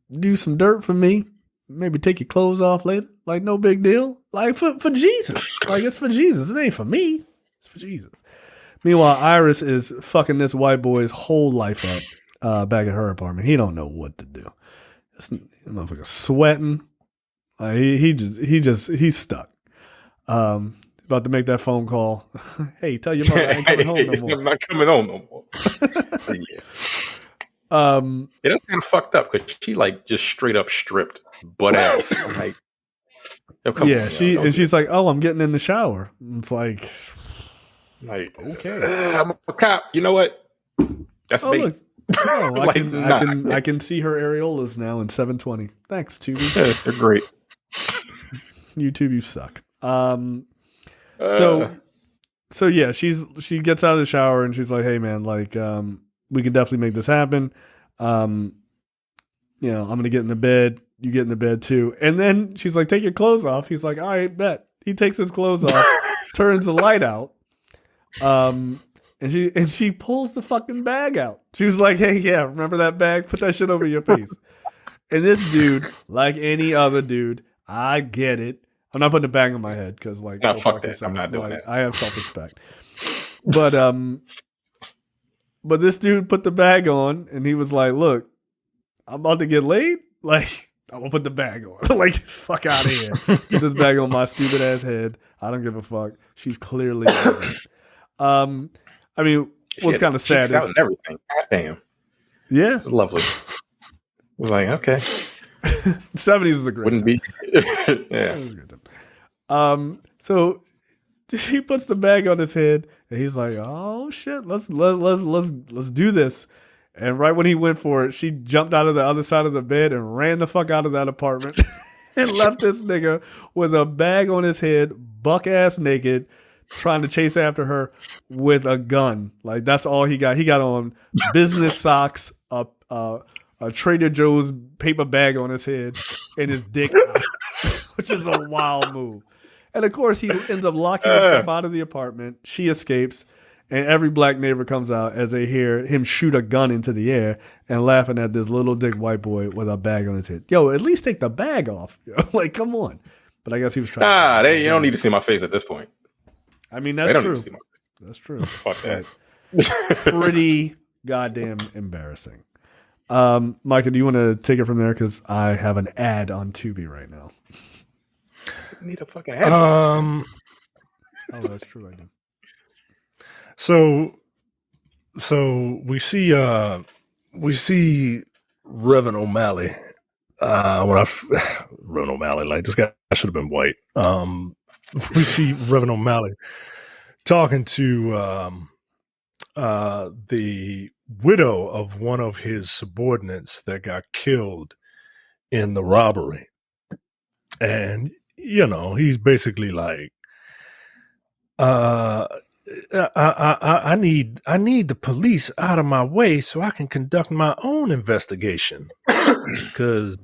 do some dirt for me. Maybe take your clothes off later. Like, no big deal. Like, for Jesus. Like, it's for Jesus. It ain't for me. It's for Jesus." Meanwhile, Iris is fucking this white boy's whole life up back at her apartment. He don't know what to do. This motherfucker sweating. He's stuck. About to make that phone call. Hey, tell your mother I ain't coming home no more.
I'm not coming home no more. Yeah. That's kind of fucked up because she like just straight up stripped butt ass. I'm like,
yeah, she's like, "Oh, I'm getting in the shower." It's like okay,
I'm a cop. You know what? That's me.
Look. Oh, I can see her areolas now in 720. Thanks, Tubi.
They're great.
YouTube, you suck. So yeah, she gets out of the shower and she's like, "Hey man, like we can definitely make this happen. I'm gonna get in the bed. You get in the bed too." And then she's like, "Take your clothes off." He's like, "All right, bet." He takes his clothes off, turns the light out, and she pulls the fucking bag out. She was like, "Hey, yeah, remember that bag? Put that shit over your face." And this dude, like any other dude, I get it. I'm not putting a bag on my head because, like,
no, fuck that. I'm not doing that.
I have self-respect. But this dude put the bag on, and he was like, "Look, I'm about to get laid. Like, I'm gonna put the bag on. Like, fuck out of here. Put this bag on my stupid ass head. I don't give a fuck." She's clearly. I mean, what's kind of sad is
out and everything. God damn.
Yeah,
it's lovely. I was like, okay.
70s was a great.
Wouldn't
time.
Be. Yeah.
So She puts the bag on his head, and he's like, "Oh shit, let's do this." And right when he went for it, she jumped out of the other side of the bed and ran the fuck out of that apartment and left this nigga with a bag on his head, buck ass naked, trying to chase after her with a gun. Like that's all he got. He got on business socks, a Trader Joe's paper bag on his head, and his dick out, which is a wild move. And of course, he ends up locking himself out of the apartment. She escapes, and every black neighbor comes out as they hear him shoot a gun into the air and laughing at this little dick white boy with a bag on his head. Yo, at least take the bag off. Like, come on. But I guess he was trying.
You don't need to see my face at this point.
I mean, that's true. That's true.
Fuck that.
Pretty goddamn embarrassing. Micah, do you want to take it from there? Because I have an ad on Tubi right now.
Need a fucking ad.
Oh, that's true. I do.
So we see Reverend O'Malley. Reverend O'Malley, like this guy should have been white. We see Reverend O'Malley talking to the widow of one of his subordinates that got killed in the robbery, and he's basically like, I need the police out of my way so I can conduct my own investigation, because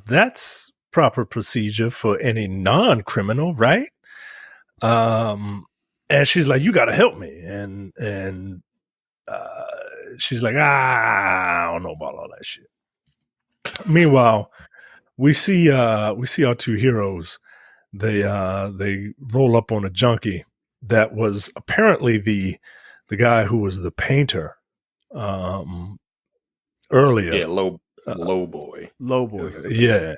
that's proper procedure for any non-criminal, right? And she's like, you got to help me, and she's like, I don't know about all that shit. Meanwhile, we see our two heroes. They roll up on a junkie that was apparently the guy who was the painter earlier.
Yeah, low boy.
Low boy.
Yeah.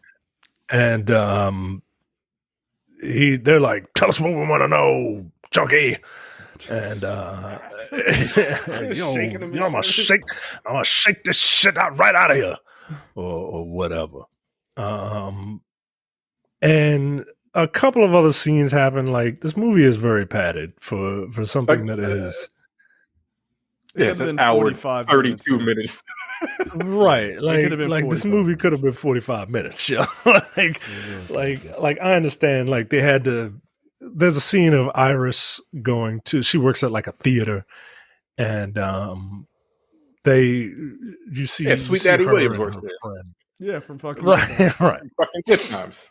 And they're like, tell us what we want to know, junkie. And I'm gonna shake this shit right out of here, or whatever. And a couple of other scenes happen. Like, this movie is very padded for something that is.
Yeah, it's an hour 32 minutes.
Right. Like this movie could have been 45 minutes. Yeah. like I understand, like they had to. There's a scene of Iris she works at like a theater, and you see
Sweet Daddy Williams works there.
Yeah, from fucking
right.
Fucking Good Times.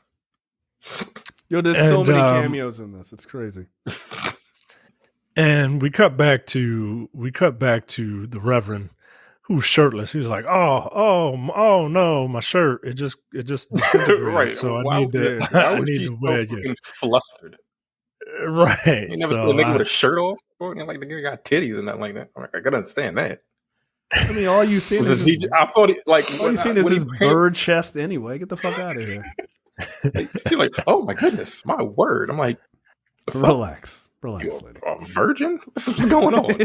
Yo, there's so many cameos in this. It's crazy.
And we cut back to the Reverend, who's shirtless. He's like, oh no, my shirt. It just disintegrated.
Right.
So
I need to wear it. Flustered.
Right.
You never seen a nigga with a shirt off? Like the nigga got titties and nothing like that. I gotta understand that.
I mean, all you seen is his bird chest anyway. Get the fuck out of here.
She's like, oh my goodness, my word. I'm like,
relax, lady.
A virgin? What's going on?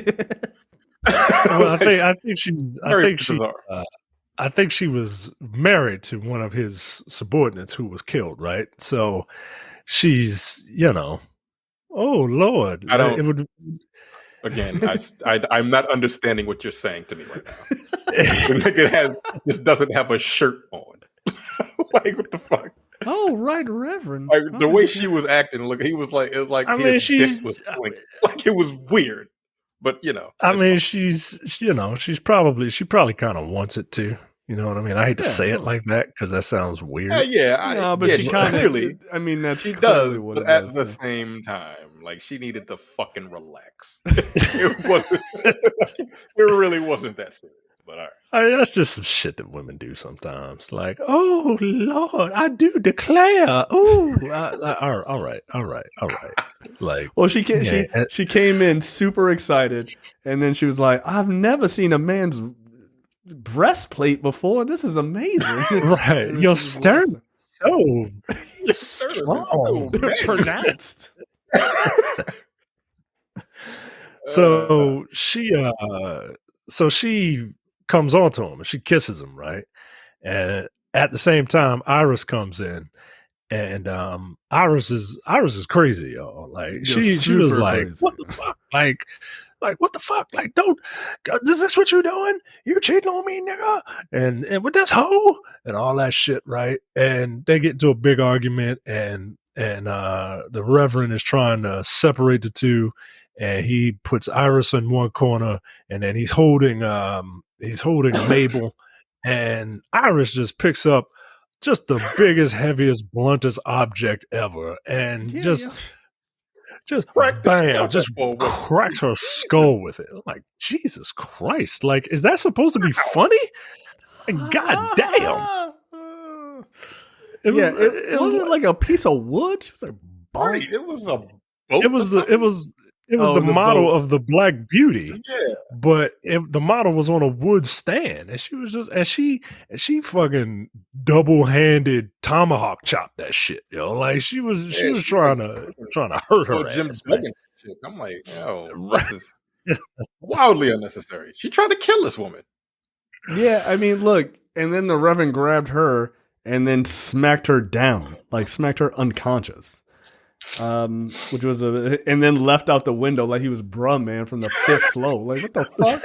Well, I think she was married to one of his subordinates who was killed, right? So she's, oh Lord.
Again, I'm not understanding what you're saying to me right now. The nigga just doesn't have a shirt on. Like, what the fuck?
Oh, right, Reverend.
Like, the way she was acting, look, he was like, it was like his dick was swinging. Like, it was weird. But she probably kind of wants it too. You know what I mean? I hate to say it like that because that sounds weird.
But she kind of clearly. I mean, that's
she does, but at the same time, like, she needed to fucking relax. It really wasn't that serious. But all right.
I mean, that's just some shit that women do sometimes. Like, oh Lord, I do declare. Oh, all right. Like,
well, she came in super excited, and then she was like, "I've never seen a man's breastplate before. This is amazing."
Right, your sternum so strong,
pronounced.
So she comes onto him and she kisses him, right? And at the same time, Iris comes in And Iris is crazy, y'all. Like
Yo,
she was
super
like,
crazy.
what the fuck? Like what the fuck? Like, don't, is this what you doing? You cheating on me, nigga? And with this hoe and all that shit, right? And they get into a big argument, and the Reverend is trying to separate the two, and he puts Iris in one corner, and then he's holding Mabel, and Iris just picks up just the biggest, heaviest, bluntest object ever, and just
Crack the
bam,
skull
just
with it.
cracks her skull with it. Like, Jesus Christ! Like, is that supposed to be funny? Like, God damn!
It wasn't like a piece of wood. She was like,
Right, it was a boat.
It was the model
boat.
of the Black Beauty.
Yeah.
But the model was on a wood stand, and she was just and she fucking double-handed tomahawk chopped that shit, yo. Like she was trying to hurt her
Jim
ass, man.
Duggan shit. I'm like, yo, this is wildly unnecessary. She tried to kill this woman.
Yeah, I mean, look, and then the Reverend grabbed her and then smacked her down, like smacked her unconscious. Which was and then left out the window like he was Bruh Man from the 5th floor. Like, what the fuck?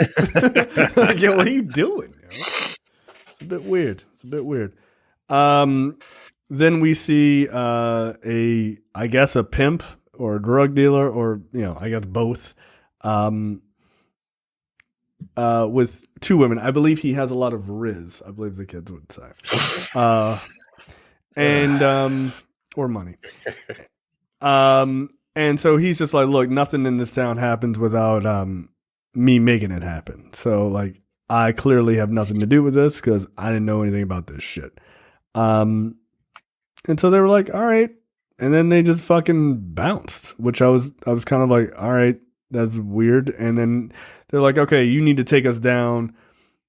Like, yo, what are you doing? Yo? It's a bit weird. Then we see I guess a pimp or a drug dealer, or I guess both. With 2 women. I believe he has a lot of riz, I believe the kids would say. And or money. And so he's just like, look, nothing in this town happens without me making it happen. So like, I clearly have nothing to do with this because I didn't know anything about this shit. And so they were like, all right. And then they just fucking bounced, which I was kind of like, all right, that's weird. And then they're like, okay, you need to take us down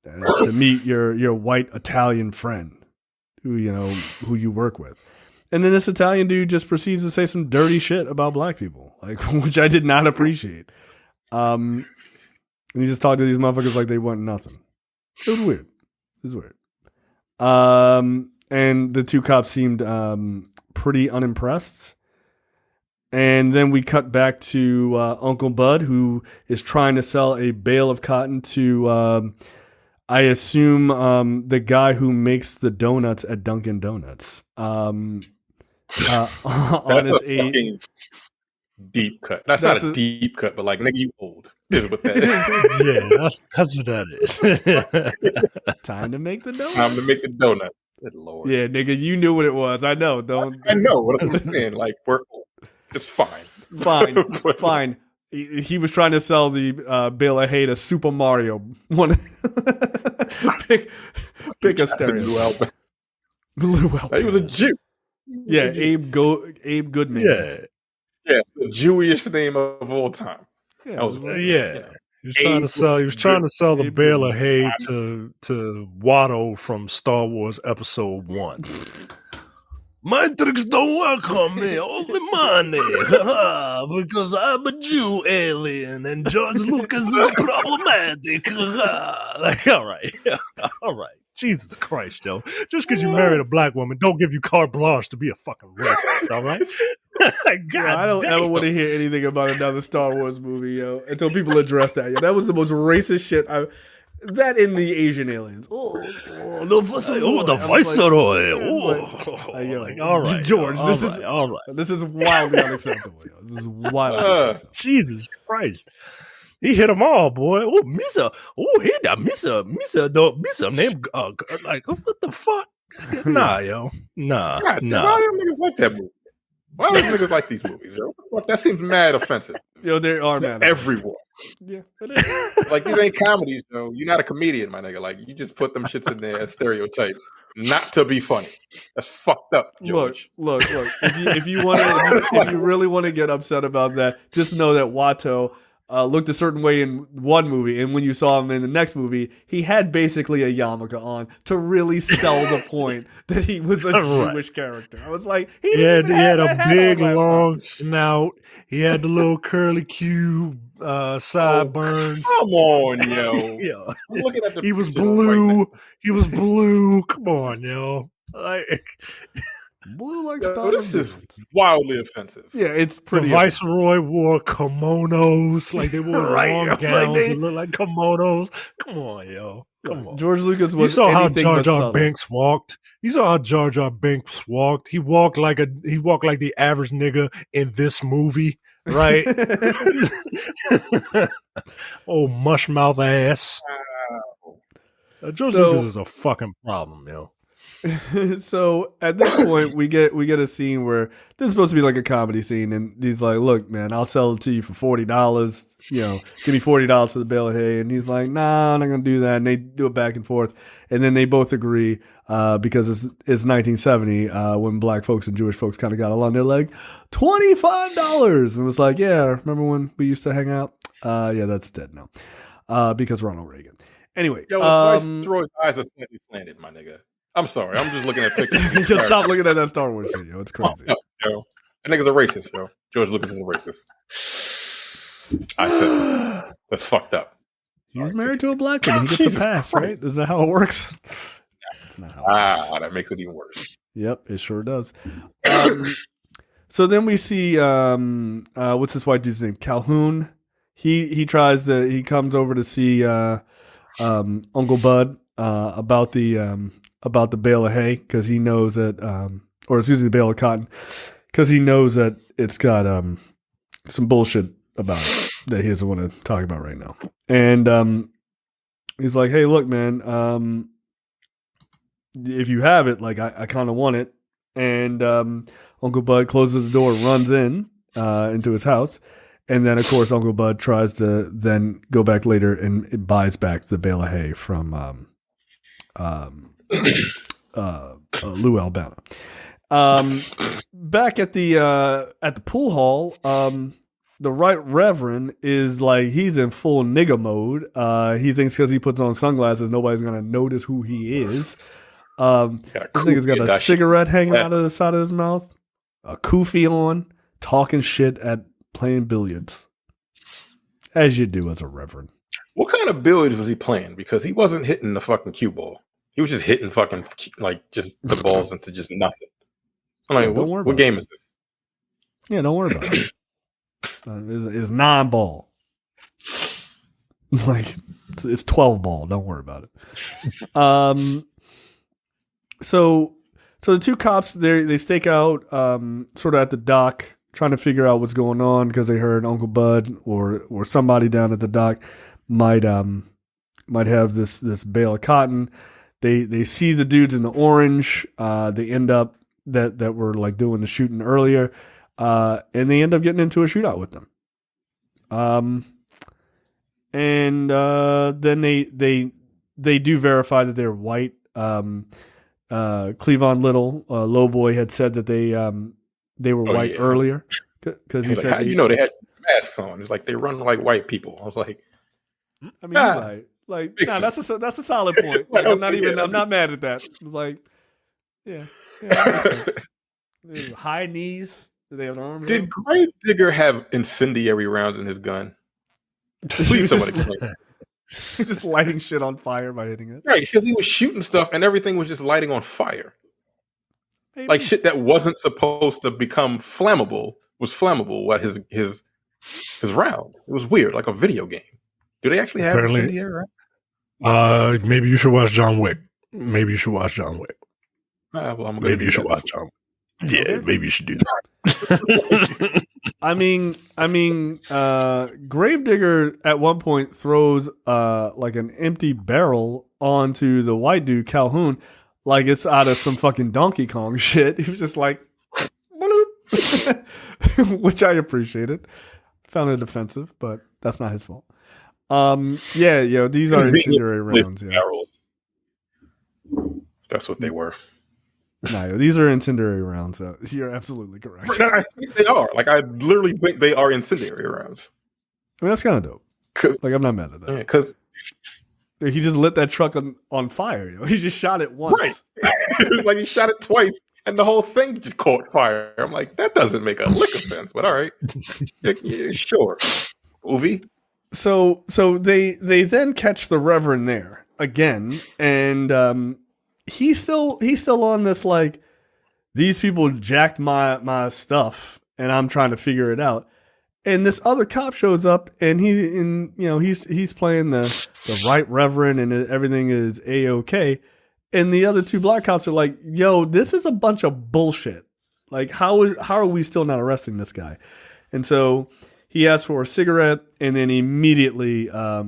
to meet your white Italian friend who you work with. And then this Italian dude just proceeds to say some dirty shit about black people, like, which I did not appreciate. And he just talked to these motherfuckers like they want nothing. It was weird. And the 2 cops seemed pretty unimpressed. And then we cut back to Uncle Bud, who is trying to sell a bale of cotton to, I assume, the guy who makes the donuts at Dunkin' Donuts.
That's a fucking deep cut. That's not a deep cut, but like, nigga, you old. Is what that is.
Yeah, that's what that is.
Time to make the donuts.
Time to make the donut. Good Lord.
Yeah, nigga, you knew what it was. I know.
I know what I'm saying. Like, we're old. It's fine.
Fine. He was trying to sell the bale of hay to Super Mario. Pick a stereo.
He was a Jew.
Yeah, Abe Goodman.
Yeah, the Jewish name of all time.
Yeah. He was trying to sell the bale of hay to Watto from Star Wars Episode 1. My tricks don't work on me, only money, because I'm a Jew alien and George Lucas is problematic. Like, all right. Jesus Christ, yo. Just because you married a black woman, don't give you carte blanche to be a fucking racist, all right? God,
I don't ever want to hear anything about another Star Wars movie, yo, until people address that. Yo, that was the most racist shit that in the Asian aliens. The Viceroy. All right, George. This is wildly unacceptable. Yo. This is wildly unacceptable.
Jesus Christ. He hit them all, boy. Oh, Misa. Oh, he got Misa name. Like, what the fuck? Nah, yo. Nah.
Why do niggas like that movie? Why do niggas like these movies, yo? That seems mad offensive.
Yo, they are mad.
Everyone.
Yeah, it is.
Like, these ain't comedies, yo. You're not a comedian, my nigga. Like, you just put them shits in there as stereotypes, not to be funny. That's fucked up, George.
Look. If you really want to get upset about that, just know that Watto looked a certain way in one movie, and when you saw him in the next movie, he had basically a yarmulke on to really sell the point that he was a Jewish character. I was like, he had
a big long snout. He had the little curly Q sideburns.
Come on, yo.
Yeah.
I'm looking at the
he was blue.
Right,
he was blue. Come on, yo. Like,
Blue like
Yo,
Star.
this is wildly offensive.
Yeah, it's
The
pretty.
Viceroy wore kimonos, like they wore
Right,
long
like
gowns
they-
that look like kimonos. Come on, yo. Come
Look,
on.
George Lucas
You
was
saw how
anything
Jar
but
Jar
subtle.
Binks walked. You saw how Jar Jar Binks walked. He walked like the average nigga in this movie, right? Oh, mush mouth ass. George
So-
Lucas is a fucking problem, yo.
So at this point, we get a scene where this is supposed to be like a comedy scene, and he's like, "Look, man, I'll sell it to you for $40. You know, give me $40 for the bale of hay." And he's like, "Nah, I'm not gonna do that." And they do it back and forth, and then they both agree because it's 1970 when black folks and Jewish folks kind of got along. They're like, $25, and it was like, "Yeah, remember when we used to hang out? Yeah, that's dead now because Ronald Reagan." Anyway,
Yo, the Viceroy's eyes are slightly slanted, my nigga. I'm sorry. I'm just looking at pictures.
just stop looking at that Star Wars shit, yo. It's crazy.
Yo. That nigga's a racist, yo. George Lucas is a racist. I said it. That's fucked up.
He's married to a black woman. He gets
Jesus
a pass,
Christ.
right? Is that how it works? That's not how it works.
That makes it even worse.
Yep, it sure does. So then we see what's this white dude's name? Calhoun. He comes over to see Uncle Bud about the bale of hay because he knows that, or excuse me, the bale of cotton because he knows that it's got some bullshit about it that he doesn't want to talk about right now. And he's like, "Hey, look, man, if you have it, like I kind of want it." And Uncle Bud closes the door, runs into his house. And then, of course, Uncle Bud tries to then go back later and it buys back the bale of hay from Lou Albano. Back at the pool hall, the right reverend is like he's in full nigga mode. He thinks because he puts on sunglasses, nobody's gonna notice who he is. This nigga's got a cigarette hanging out of the side of his mouth, a kufi on, talking shit at playing billiards, as you do as a reverend.
What kind of billiards was he playing? Because he wasn't hitting the fucking cue ball. He was just hitting fucking like just the balls into just nothing. I'm like, what game is this?
Yeah, don't worry about it. It's 9-ball. Like it's 12-ball. Don't worry about it. So the two cops they stake out sort of at the dock, trying to figure out what's going on because they heard Uncle Bud or somebody down at the dock might have this bale of cotton. They see the dudes in the orange. They end up that were like doing the shooting earlier, and they end up getting into a shootout with them. And then they do verify that they're white. Cleavon Little, Lowboy had said that they were white earlier because he said
they had masks on. It's like they run like white people. I was like,
I mean, you're right. Like, that's a solid point. Like, I'm not mad at that. It was like, that makes sense. High knees. Do they have arms?
Did Gravedigger have incendiary rounds in his gun? Please, somebody explain.
He's just lighting shit on fire by hitting it.
Right, because he was shooting stuff and everything was just lighting on fire.
Maybe.
Like shit that wasn't supposed to become flammable was flammable at his round. It was weird, like a video game. Do they actually have incendiary rounds?
Maybe you should watch John Wick. Well,
maybe
you should watch John Wick. Yeah, maybe you should do that.
I mean, Gravedigger at one point throws like an empty barrel onto the white dude Calhoun, like it's out of some fucking Donkey Kong shit. He was just like, which I appreciated. Found it offensive, but that's not his fault. These are incendiary rounds. Yeah.
That's what they were.
No, these are incendiary rounds. So you're absolutely correct.
I think they are. Like, I literally think they are incendiary rounds.
I mean, that's kind of dope. Like, I'm not mad at that.
Because
he just lit that truck on fire. Yo. He just shot it once.
Right. It was like he shot it twice, and the whole thing just caught fire. I'm like, that doesn't make a lick of sense. But all right, yeah, sure, movie.
So they then catch the Reverend there again, and he's still on this like these people jacked my stuff, and I'm trying to figure it out. And this other cop shows up, and he's playing the right reverend, and everything is A-OK. And the other two black cops are like, "Yo, this is a bunch of bullshit. Like, how are we still not arresting this guy?" And so he asks for a cigarette, and then immediately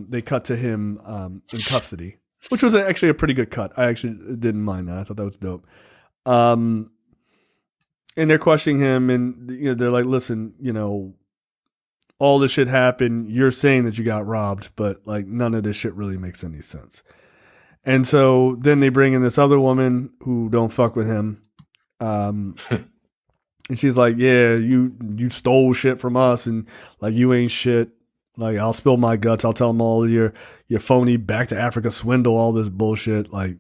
they cut to him in custody, which was actually a pretty good cut. I actually didn't mind that. I thought that was dope. And they're questioning him, and they're like, "Listen, all this shit happened. You're saying that you got robbed, but like none of this shit really makes any sense." And so then they bring in this other woman who don't fuck with him. And she's like, "Yeah, you stole shit from us, and like you ain't shit. Like I'll spill my guts. I'll tell them all of your phony back to Africa swindle, all this bullshit. Like,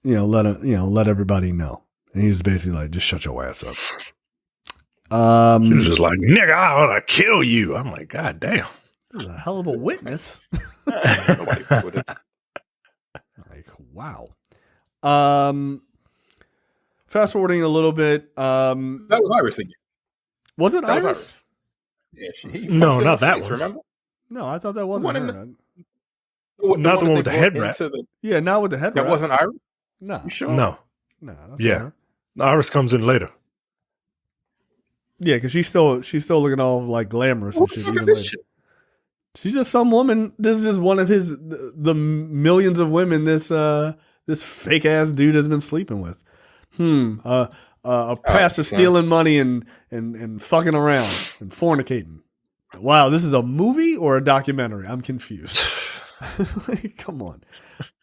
let everybody know." And he's basically like, "Just shut your ass up."
She was just like, "Nigga, I ought to kill you." I'm like, "God damn,
this is a hell of a witness."
Nobody with it.
Like, wow. Fast forwarding a little bit.
That was Iris again.
Was it
That
Iris?
was Iris. Yeah, he
No,
punched her
not
in the
that
face,
one.
Remember?
No, I thought that wasn't
one in
her.
Not the one with the head wrap.
Yeah, not with the head
That
wrap.
wasn't Iris?
No.
You sure?
No,
No, that's
Yeah.
not her.
Iris comes in later.
Yeah, because she's still looking all like glamorous and
What the
shit.
fuck
Even
is this
later.
shit?
She's just some woman. This is just one of the millions of women this fake ass dude has been sleeping with. A past of stealing money and fucking around and fornicating. Wow, this is a movie or a documentary? I'm confused. Like, come on.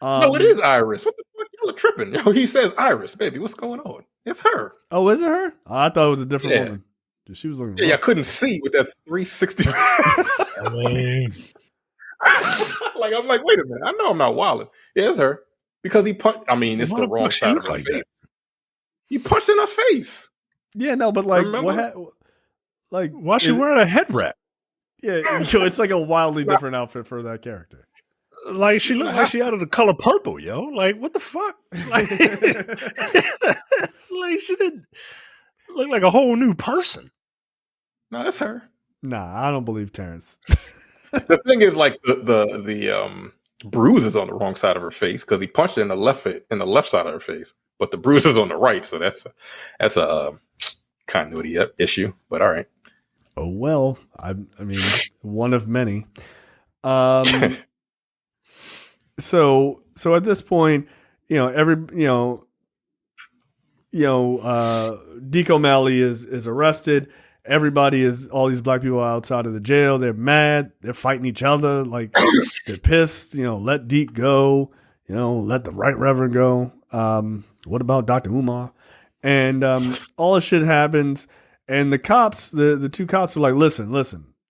No, it is Iris. What the fuck? Y'all are tripping. Yo, he says Iris, baby. What's going on? It's her.
Oh, is it her? Oh, I thought it was a different
Yeah.
woman. She was looking.
Yeah, I
rough.
couldn't see with that 360.
I mean,
Like, I'm like, wait a minute. I know I'm not wilding. Yeah, it's her. Because he punched. I mean, it's
Why
the
the
wrong
fuck she
side of
look
her
like
face.
that?
He punched in her face.
Yeah, no, but like,
Remember?
like,
why she wearing a head wrap?
Yeah, it's like a wildly different outfit for that character.
Like she looked like she out of the color purple, yo. Like what the fuck? Like, it's like she didn't look like a whole new person.
No, it's her.
Nah, I don't believe Terrence.
The thing is, like the bruise is on the wrong side of her face because he punched it in the left side of her face, but the bruise is on the right, so that's a continuity issue. But all right.
Oh well, I mean, one of many. So at this point, Deco Malley is arrested. All these black people outside of the jail. They're mad. They're fighting each other. Like they're pissed. Let Deke go. Let the right reverend go. What about Dr. Umar? And all this shit happens. And the cops, the two cops are like, listen,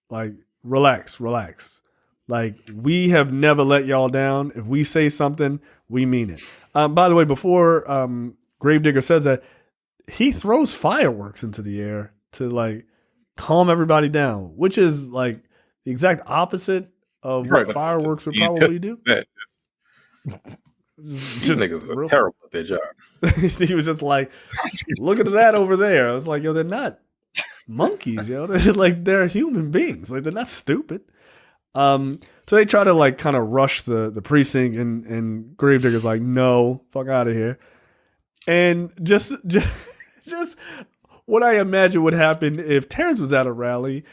like relax. Like we have never let y'all down. If we say something, we mean it. By the way, before Gravedigger says that, he throws fireworks into the air to like calm everybody down, which is like the exact opposite of what fireworks would probably do.
These niggas are terrible at their job.
He was just like, look at that over there. I was like, yo, they're not monkeys, yo. They're human beings. Like they're not stupid. So they try to like kind of rush the precinct, and Gravedigger's like, no, fuck out of here. And just what I imagine would happen if Terrence was at a rally,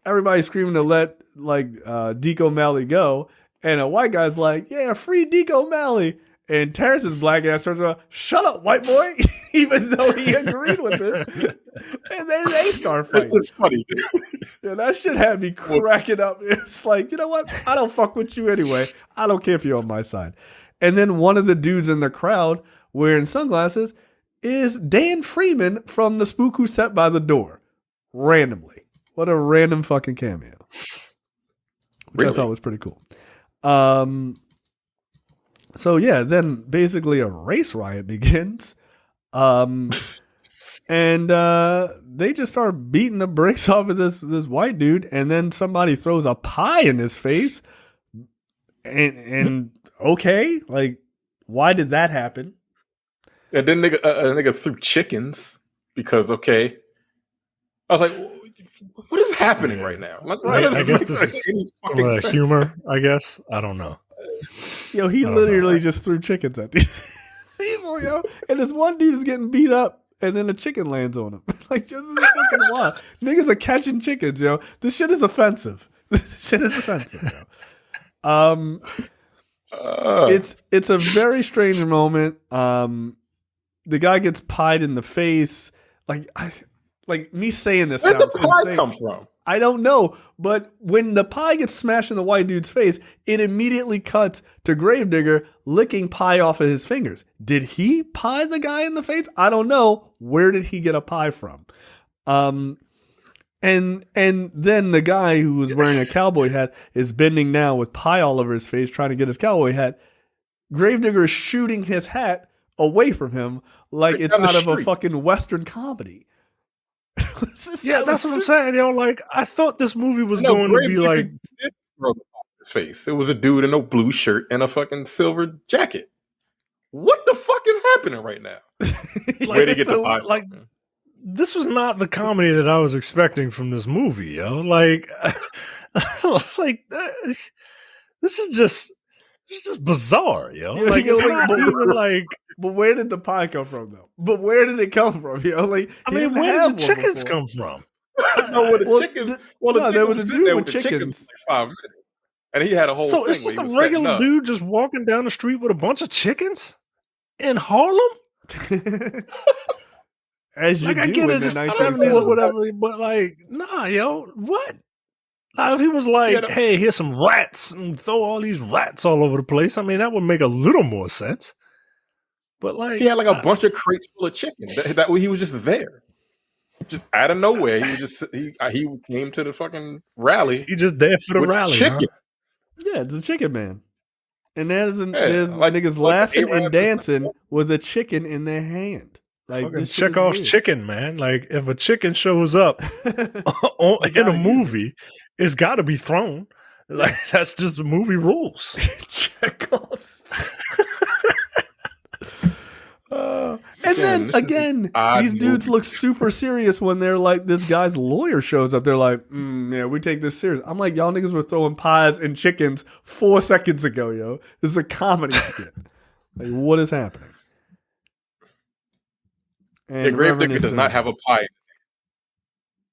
everybody's screaming to let like Deke O'Malley go, and a white guy's like, yeah, free Deke O'Malley. And Terrence's black ass turns around, shut up, white boy, even though he agreed with it. And then they start fighting.
It's funny.
Yeah, that shit had me cracking up. It's like, you know what? I don't fuck with you anyway. I don't care if you're on my side. And then one of the dudes in the crowd wearing sunglasses is Dan Freeman from The Spook Who Sat by the Door. Randomly. What a random fucking cameo. Which I thought was pretty cool. So yeah, then basically a race riot begins. And they just start beating the brakes off of this white dude, and then somebody throws a pie in his face. And okay, like, why did that happen?
And then a nigga threw chickens because I was like, what is happening right now?
I guess this is humor. I guess I don't know.
Yo, he literally just threw chickens at these people, yo, and this one dude is getting beat up. And then a chicken lands on him. Like, this is fucking wild. Niggas are catching chickens, yo. This shit is offensive. Yo. It's a very strange moment. The guy gets pied in the face. Like me saying this
Where'd
sounds
the pie
insane.
come from?
I don't know, but when the pie gets smashed in the white dude's face, it immediately cuts to Gravedigger licking pie off of his fingers. Did he pie the guy in the face? I don't know. Where did he get a pie from? And then the guy who was wearing a cowboy hat is bending down with pie all over his face, trying to get his cowboy hat. Gravedigger is shooting his hat away from him like it's out of a fucking Western comedy.
Yeah, that's what I'm saying, yo. Like, I thought this movie was going to be like
his face. It was a dude in a blue shirt and a fucking silver jacket. What the fuck is happening right now? Where did he get the pie?
Like, this was not the comedy that I was expecting from this movie, yo. Like, this is just bizarre, yo. Like, it's not even like.
But where did the pie come from, though? But where did it come from, yo? Like,
I mean, where did the chickens come from?
No, where the chickens?
There was a dude with chickens.
For like 5 minutes, and he had a whole.
So it's just a regular dude just walking down the street with a bunch of chickens in Harlem.
As you
like,
do
I get
in
it, it's
the
70s or whatever, but like, nah, yo, what? If he was like, hey, here's some rats, and throw all these rats all over the place, I mean, that would make a little more sense. But like,
he had like a bunch of crates full of chicken. That way, he was just there, just out of nowhere. He was just he came to the fucking rally.
He just there for the rally.
Chicken.
Huh?
Yeah, it's a chicken man, and there's niggas laughing and dancing with a chicken in their hand. Like,
this Chekhov's chicken, man. Like, if a chicken shows up in a movie, it's got to be thrown. Like, that's just the movie rules.
Chekhov's. And then again, these dudes look super serious when they're like, this guy's lawyer shows up. They're like, yeah, we take this serious. I'm like, y'all niggas were throwing pies and chickens 4 seconds ago, yo. This is a comedy skit. Like, what is happening?
And Gravedigger does not have a pie.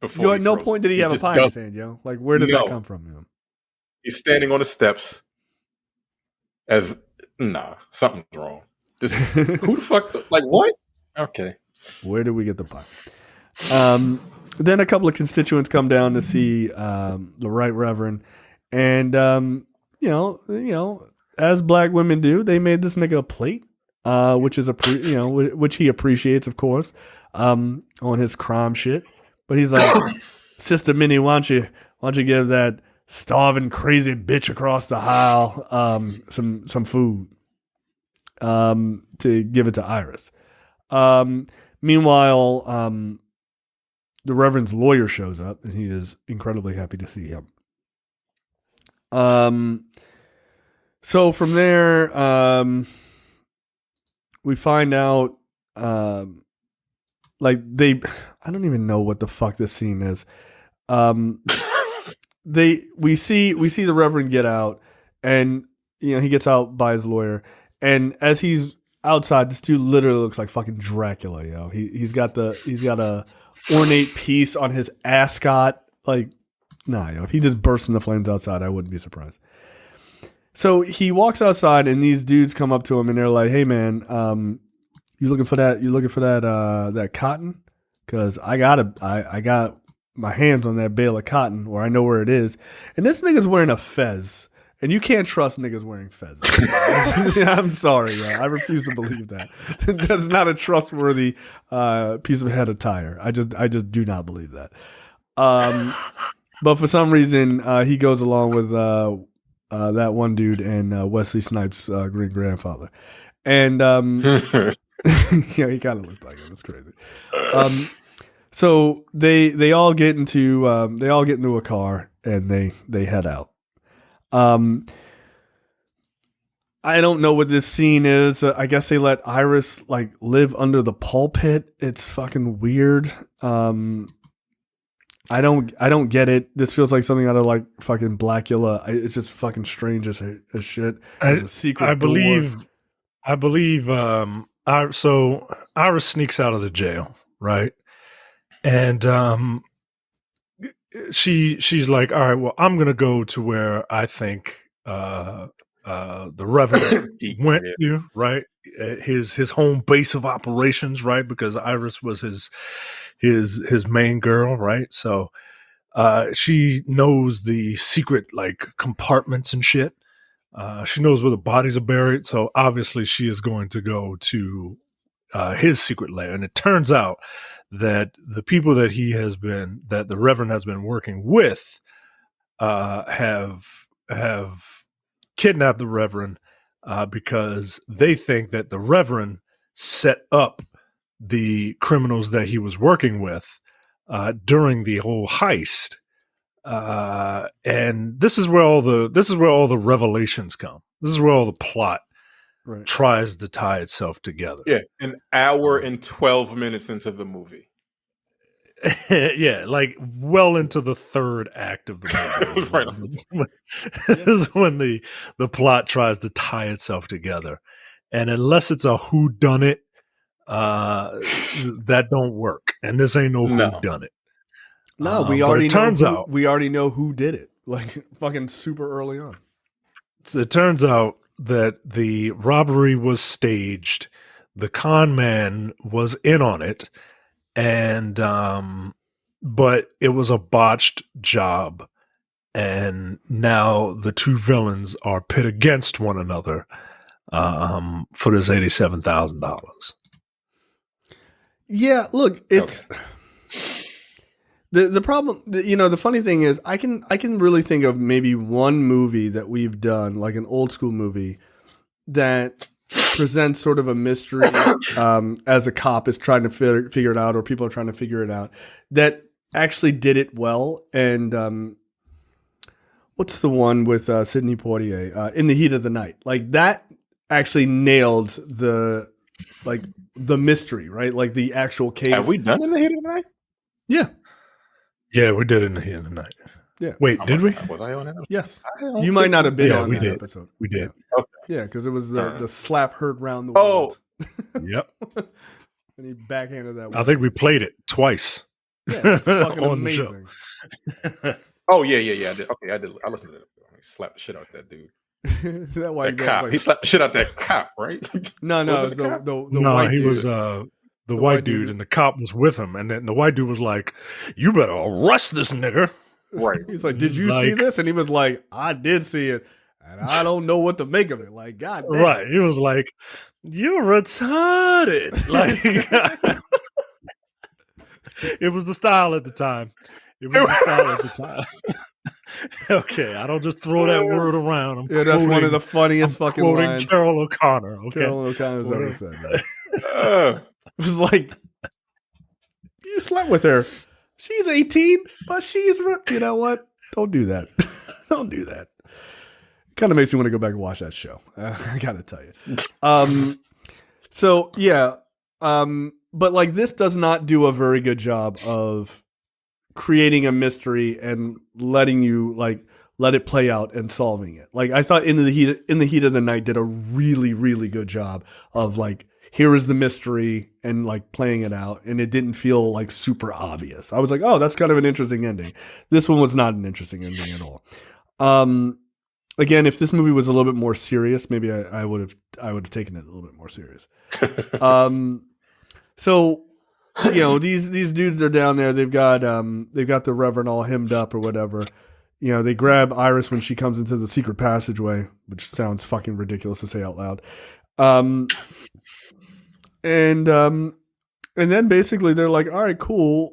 At no point did he have a pie in his hand, yo. Like, where did that come from, yo?
He's standing on the steps. Something's wrong. Just who the fuck? Like, what? Okay.
Where did we get the pie? Then a couple of constituents come down to see the Right Reverend, and you know, as black women do, they made this nigga a plate, which is which he appreciates, of course, on his crime shit. But he's like, Sister Minnie, why don't you give that starving crazy bitch across the aisle some food to give it to Iris. Meanwhile, the Reverend's lawyer shows up, and he is incredibly happy to see him. So from there, we find out, I don't even know what the fuck this scene is. We see the Reverend get out, and he gets out by his lawyer, and as he's outside, this dude literally looks like fucking Dracula, yo. He's got a ornate piece on his ascot. Like, nah, yo. If he just bursts into flames outside, I wouldn't be surprised. So he walks outside, and these dudes come up to him, and they're like, "Hey, man, you looking for that? You looking for that cotton? Because I got my hands on that bale of cotton, or I know where it is." And this nigga's wearing a fez. And you can't trust niggas wearing fezzes. I'm sorry, yo. I refuse to believe that. That's not a trustworthy piece of head attire. I just do not believe that. But for some reason, he goes along with that one dude and Wesley Snipes' great grandfather, and yeah, he kind of looks like him. It's crazy. So they all get into a car and they head out. I don't know what this scene is. I guess they let Iris like live under the pulpit. It's fucking weird. I don't get it. This feels like something out of like fucking Blackula. It's just fucking strange as shit. There's a secret
I
door.
believe. So Iris sneaks out of the jail, right? And she's like, all right, well, I'm gonna go to where I think the Reverend went to, right? His home base of operations, right? Because Iris was his main girl, right? So she knows the secret like compartments and shit. She knows where the bodies are buried, so obviously she is going to go to his secret lair. And it turns out that the people that the Reverend has been working with, have kidnapped the Reverend because they think that the Reverend set up the criminals that he was working with during the whole heist. And this is where all the revelations come. This is where all the plot tries to tie itself together.
Yeah, an hour and 12 minutes into the movie.
Yeah, like well into the third act of the movie. This is when the plot tries to tie itself together. And unless it's a whodunit, that don't work. And this ain't no whodunit.
No, we already know who did it. Like fucking super early on.
So it turns out that the robbery was staged. The con man was in on it, and but it was a botched job. And now the two villains are pit against one another for this $87,000.
Yeah, look, it's. Okay. The problem, the funny thing is, I can really think of maybe one movie that we've done, like an old school movie, that presents sort of a mystery as a cop is trying to figure it out, or people are trying to figure it out, that actually did it well. And what's the one with Sidney Poitier, In the Heat of the Night? Like that actually nailed the mystery, right? Like the actual case.
Have we done In the Heat of the Night?
Yeah.
Yeah, we did In the Heat of the Night.
Yeah.
Wait, did we?
Was I on it?
Yes. You might not have been on that episode.
We did.
Yeah,
okay.
Yeah, because it was the slap heard round the world.
Yep.
And he backhanded that one.
I think we played it twice.
Yeah, it's fucking amazing.
Oh, yeah. I did. Okay, I did. I listened to that. He slapped the shit out of that dude.
that
cop. He slapped the shit out that cop, right?
No, it was the white dude.
He was the white dude, and the cop was with him, and then the white dude was like, "You better arrest this nigga."
Right.
He's like, "Did you see this?" And he was like, "I did see it, and I don't know what to make of it." Like, God damn.
Right. He was like, "You're retarded." Like, it was the style at the time. Okay, I don't just throw that word around.
That's one of the funniest fucking lines.
Carol O'Connor. Okay,
Carol O'Connor's ever said. It was like, you slept with her. She's 18, but she's, you know what? Don't do that. Don't do that. Kind of makes me want to go back and watch that show. I gotta tell you. So yeah. But like this does not do a very good job of creating a mystery and letting you like let it play out and solving it. Like I thought In the Heat of the Night did a really, really good job of like, here is the mystery and like playing it out. And it didn't feel like super obvious. I was like, oh, that's kind of an interesting ending. This one was not an interesting ending at all. Again, if this movie was a little bit more serious, maybe I would have taken it a little bit more serious. So, these dudes are down there. They've got the Reverend all hemmed up or whatever. They grab Iris when she comes into the secret passageway, which sounds fucking ridiculous to say out loud. And then basically they're like, all right, cool.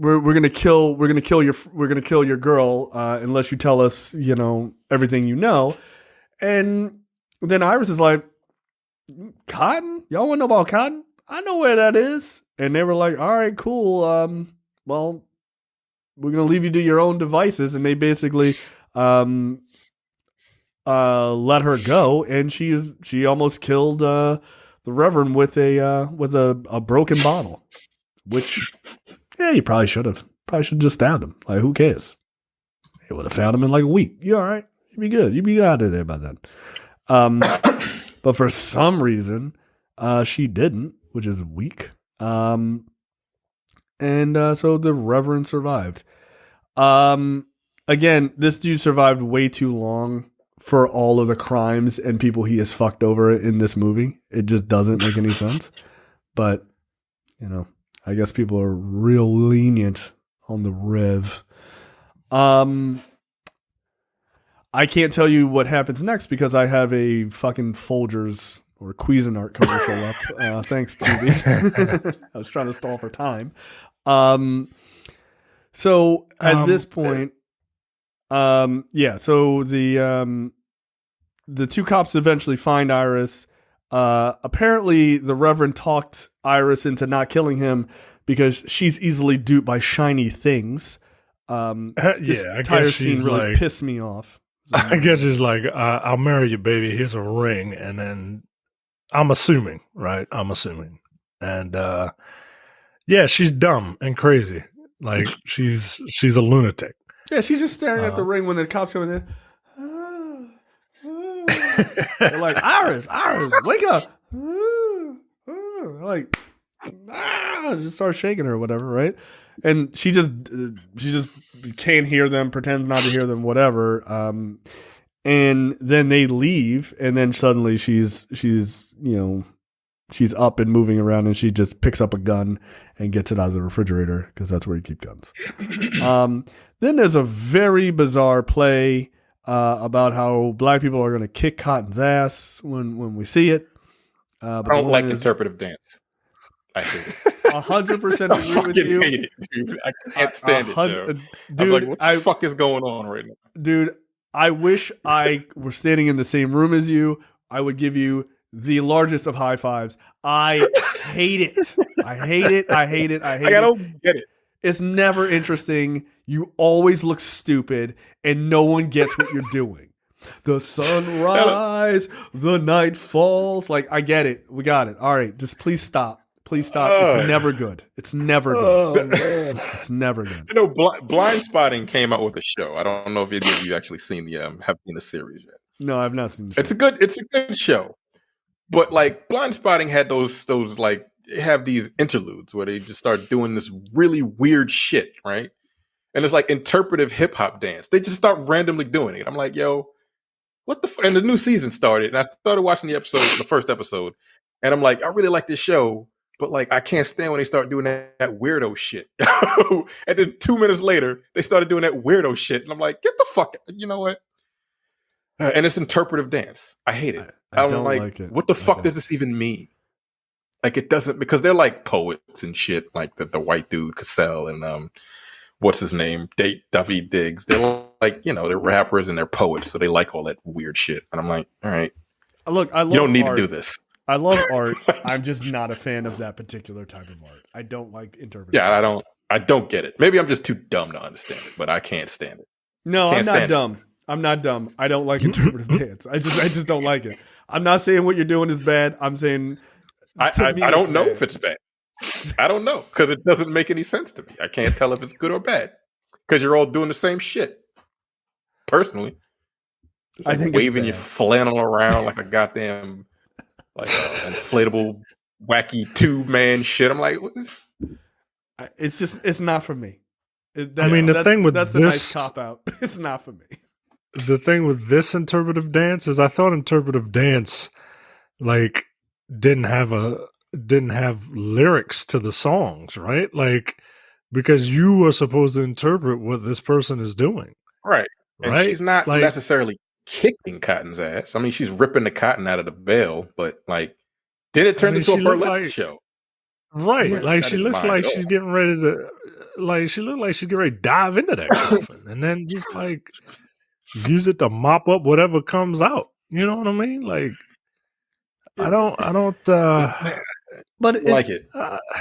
We're gonna kill your girl unless you tell us everything you know. And then Iris is like, cotton? Y'all want to know about cotton? I know where that is. And they were like, all right, cool. Well, we're gonna leave you to your own devices. And they basically let her go, and she almost killed the Reverend with a broken bottle, which you probably should have just stabbed him. Like, who cares? They would have found him in like a week. You all right? You'd be good. You'd be out of there by then. But for some reason, she didn't, which is weak. And so the Reverend survived. Again, this dude survived way too long for all of the crimes and people he has fucked over in this movie. It just doesn't make any sense. But, I guess people are real lenient on the Rev. I can't tell you what happens next because I have a fucking Folgers or Cuisinart commercial up. Thanks, Tubi. I was trying to stall for time. So at this point, so the two cops eventually find Iris. Apparently, the Reverend talked Iris into not killing him because she's easily duped by shiny things. This entire scene really pissed me off.
I guess she's like, I'll marry you, baby. Here's a ring. And then I'm assuming, right? And she's dumb and crazy. Like she's a lunatic.
Yeah, she's just staring at the ring when the cops come in. They're like, Iris, wake up. Like, just start shaking her or whatever, right? And she just can't hear them, pretends not to hear them, whatever. And then they leave, and then suddenly she's up and moving around, and she just picks up a gun and gets it out of the refrigerator because that's where you keep guns. Then there's a very bizarre play about how black people are going to kick Cotton's ass when we see it.
I don't like interpretive dance. I hate it.
100% agree with you.
Hate it, dude. I can't stand it, dude. I'm like, what the fuck is going on right now?
Dude, I wish I were standing in the same room as you. I would give you the largest of high fives. I hate it. I don't
get it.
It's never interesting. You always look stupid, and no one gets what you're doing. The sunrise, the night falls. Like, I get it. We got it. All right, just please stop. It's never good. It's never good.
Oh, man.
It's never good.
Blind Spotting came out with a show. I don't know if any of you actually seen have seen the series yet.
No, I've not seen the show.
It's a good show. But like Blind Spotting had those like they have these interludes where they just start doing this really weird shit, right? And it's like interpretive hip hop dance. They just start randomly doing it. I'm like, yo, what the and the new season started, and I started watching the first episode, and I'm like, I really like this show. But like, I can't stand when they start doing that weirdo shit. And then 2 minutes later, they started doing that weirdo shit. And I'm like, get the fuck, you know what? And it's interpretive dance. I hate it.
I don't like it.
What the fuck does this even mean? Like, it doesn't, because they're like poets and shit. Like the white dude, Cassell, and what's his name? David Diggs. They're like, they're rappers and they're poets. So they like all that weird shit. And I'm like, all right.
Look, I love
you don't need
art.
to do this.
I love art. I'm just not a fan of that particular type of art. I don't like interpretive.
Yeah, I don't get it. Maybe I'm just too dumb to understand it, but I can't stand it.
No, I'm not dumb. I'm not dumb. I don't like interpretive dance. I just don't like it. I'm not saying what you're doing is bad. I'm saying
I don't know if it's bad. I don't know because it doesn't make any sense to me. I can't tell if it's good or bad because you're all doing the same shit. Personally, I think waving your flannel around like a goddamn inflatable wacky two-man shit. I'm like, what is...
it's not for me.
The thing with
that's
this,
a nice cop out. It's not for me.
The thing with this interpretive dance is I thought interpretive dance like didn't have lyrics to the songs, right? Like, because you were supposed to interpret what this person is doing.
Right. And she's not necessarily kicking Cotton's ass. I mean, she's ripping the cotton out of the bale, but like, then it turned into a burlesque show.
Right. Yeah, like, she looks like she's getting ready to, like, she looked like she's getting ready to dive into that coffin and then just like use it to mop up whatever comes out. You know what I mean? Like, I don't,
but it's,
like it.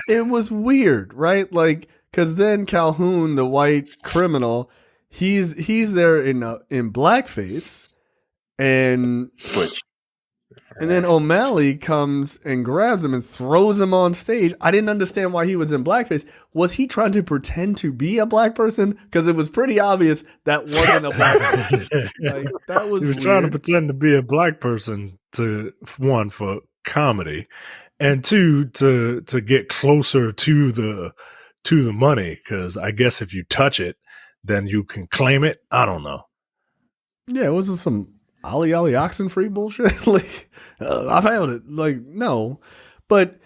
It was weird, right? Like, cause then Calhoun, the white criminal, he's there in blackface. And
Which,
and then O'Malley comes and grabs him and throws him on stage. I didn't understand why he was in blackface. Was he trying to pretend to be a black person? Because it was pretty obvious that wasn't a black person. Like, that was
He was
weird.
trying to pretend to be a black person to, one, for comedy, and two, to get closer to the money. Because I guess if you touch it, then you can claim it. I don't know.
Yeah, it was some Ollie Oxenfree bullshit. Like, I found it. Like, no. But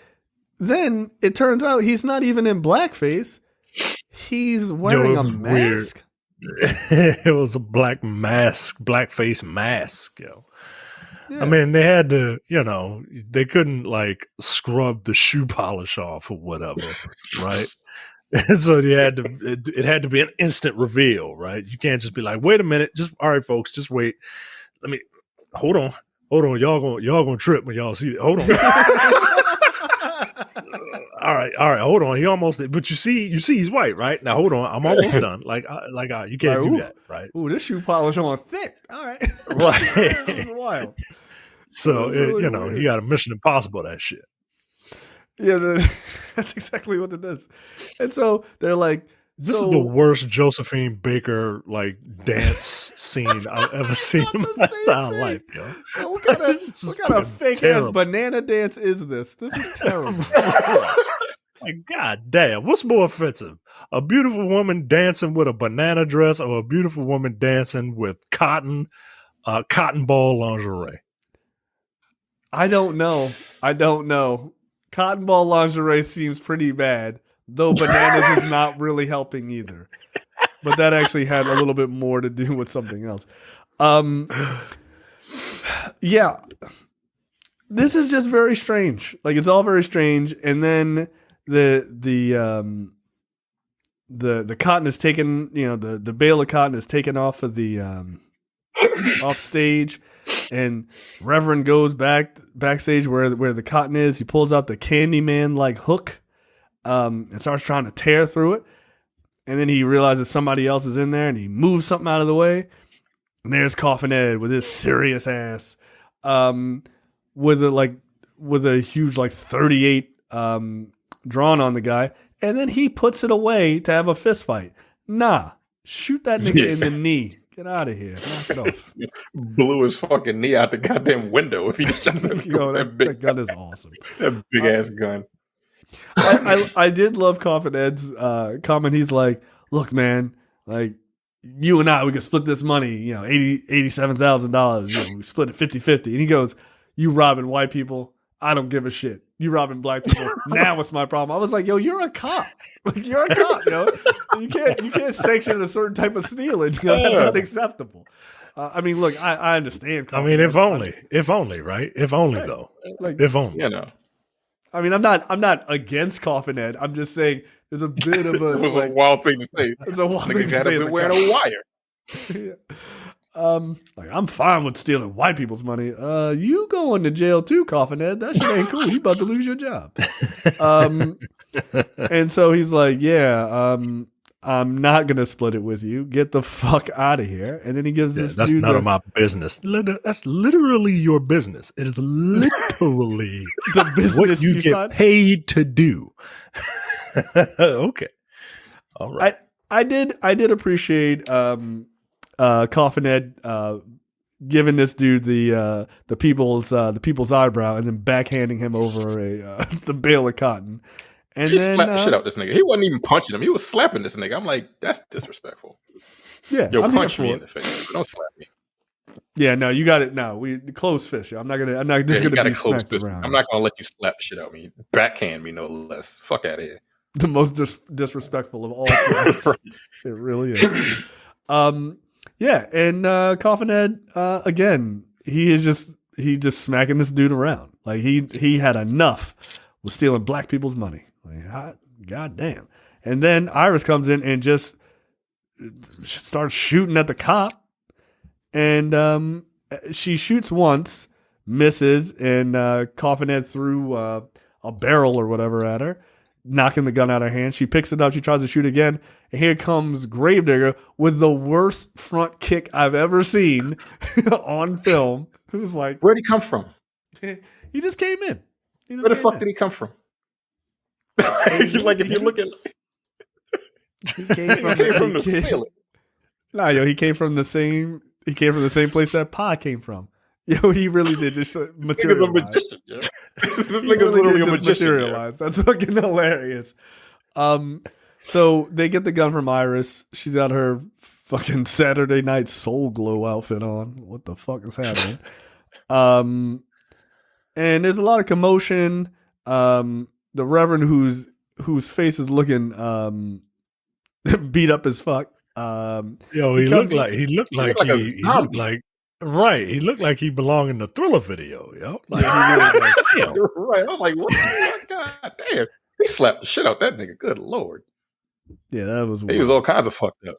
then it turns out he's not even in blackface. He's wearing a mask.
It was a blackface mask, yo.
Yeah.
I mean, they had to, they couldn't like scrub the shoe polish off or whatever, right? So it had to be an instant reveal, right? You can't just be like, wait a minute, all right, folks, just wait. Hold on. Y'all gonna trip when y'all see it. Hold on. All right, hold on. He almost did, but you see he's white, right? Now hold on, I'm almost done. You can't do that, right?
Ooh, this shoe polish on thick. All right,
right.
This is wild.
So really weird. You got a Mission Impossible that shit.
Yeah, that's exactly what it is. And so they're like,
this is the worst Josephine Baker like dance scene I've ever seen in my entire life, yo.
What kind of fake ass banana dance is this? This is terrible.
Like, God damn, what's more offensive? A beautiful woman dancing with a banana dress or a beautiful woman dancing with cotton ball lingerie?
I don't know. Cotton ball lingerie seems pretty bad, though bananas is not really helping either. But that actually had a little bit more to do with something else. Yeah. This is just very strange. Like, it's all very strange. And then the cotton is taken, the bale of cotton is taken off of the off stage. And Reverend goes backstage where the cotton is. He pulls out the Candyman like hook and starts trying to tear through it. And then he realizes somebody else is in there, and he moves something out of the way. And there's Coffin Ed with his serious ass, with a huge 38 drawn on the guy. And then he puts it away to have a fist fight. Nah, shoot that nigga in the knee. Get out of here. Knock it off.
Blew his fucking knee out the goddamn window if he shot that.
That gun is awesome.
That big ass gun.
I did love Coffin Ed's comment. He's like, look, man, like, you and I, we could split this money, $87,000. We split it 50-50. And he goes, you robbing white people? I don't give a shit. You robbing black people? Now what's my problem? I was like, yo, you're a cop. Like, you're a cop, yo. You can't sanction a certain type of stealing. That's unacceptable. I mean, look, I understand.
I mean, if only, right? If only, right. Though.
Like,
if only.
I mean, I'm not against Coffin Ed. I'm just saying there's a bit of a.
It was a wild thing to say.
It's a wild thing to say.
Been wearing a wire.
Yeah. I'm fine with stealing white people's money. You going to jail too, Coffin Ed. That shit ain't cool. You about to lose your job. And so he's like, yeah, I'm not gonna split it with you. Get the fuck out of here. And then he gives this.
That's
dude
none of my business. That's literally your business. It is literally
the business
what you get
signed?
paid to do. Okay, all right.
I did appreciate Coffin Ed giving this dude the people's eyebrow and then backhanding him over the bale of cotton. And
he
then
slapped the shit out this nigga. He wasn't even punching him. He was slapping this nigga. I'm like, that's disrespectful.
Yeah,
yo, punch me in the face. Don't slap me.
Yeah, no, you got it. No, we close fist. I'm not just gonna be smacked around.
I'm not gonna let you slap the shit out of me. Backhand me, no less. Fuck out of here.
The most disrespectful of all things. Right. It really is. Yeah, and Coffin Ed again. He just smacking this dude around. Like he had enough with stealing black people's money. Like, God damn. And then Iris comes in and just starts shooting at the cop. And she shoots once, misses, and Coffin Ed threw a barrel or whatever at her. knocking the gun out of her hand. She picks it up. She tries to shoot again. And here comes Gravedigger with the worst front kick I've ever seen on film. It was like,
where'd he come from?
He just came in.
Where the fuck did he come from? Like if you look at,
he came from
the ceiling.
Nah, yo, he came from the same place that Pa came from. Yo, he really did just materialize.
Nigga's a magician, yo. This nigga's literally a magician.
Materialize. That's fucking hilarious. So they get the gun from Iris. She's got her fucking Saturday Night Soul Glow outfit on. What the fuck is happening? And there's a lot of commotion. The Reverend whose face is looking beat up as fuck.
Yo, he looked like he looked like right. He looked like he belonged in the Thriller video, yo. Like,
damn. Right. I was like, what the fuck? God damn. He slapped the shit out that nigga. Good Lord.
Yeah, that was weird.
He was all kinds of fucked up.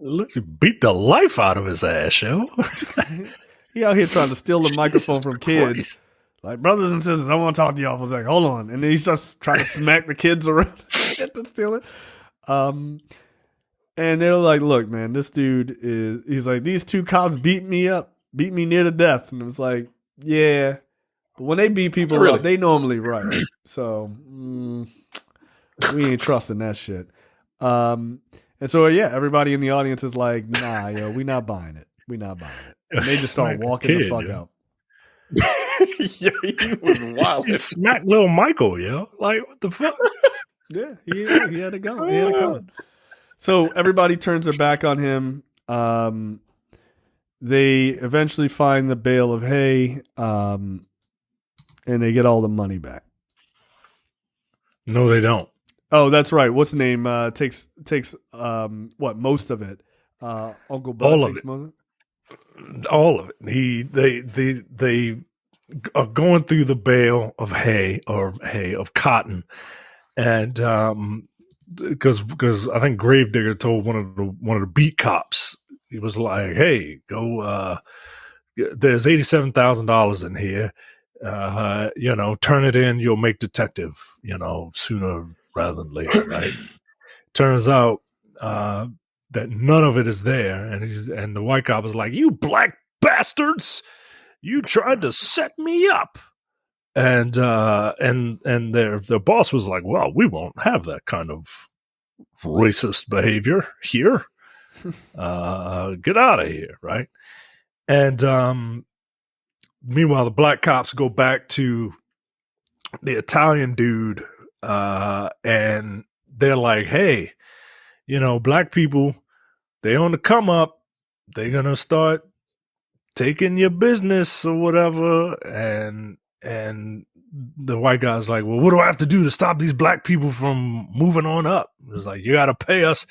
Look, he beat the life out of his ass, yo.
He out here trying to steal the microphone from kids.
Christ.
Like, brothers and sisters, I want to talk to y'all for a second. Hold on. And then he starts trying to smack the kids around to steal it. And they're like, look, man, this dude he's like, these two cops beat me near to death. And it was like, yeah. But when they beat people up, they normally right. So, we ain't trusting that shit. And so, yeah, everybody in the audience is like, nah, yo, we not buying it. And they just start walking the fuck out.
Yeah, he was wild.
He smacked little Michael, yo. Like, what the fuck?
Yeah, he had a gun. He had a gun. So everybody turns their back on him. They eventually find the bale of hay, and they get all the money back.
No, they don't.
Oh, that's right. What's the name? Takes most of it. Uncle Bud
all
takes
of it.
most of it.
All of it. They are going through the bale of hay of cotton, and because I think Gravedigger told one of the beat cops, he was like, "Hey, go. There's $87,000 in here. Turn it in. You'll make detective. Sooner rather than later, right?" Turns out that none of it is there, and the white cop was like, "You black bastards! You tried to set me up." And their boss was like, "Well, we won't have that kind of racist behavior here. Get out of here, right?" And meanwhile, the black cops go back to the Italian dude, and they're like, "Hey, black people, they on the come up. They're gonna start taking your business or whatever." And the white guy's like, "Well, what do I have to do to stop these black people from moving on up?" It's like, "You got to pay us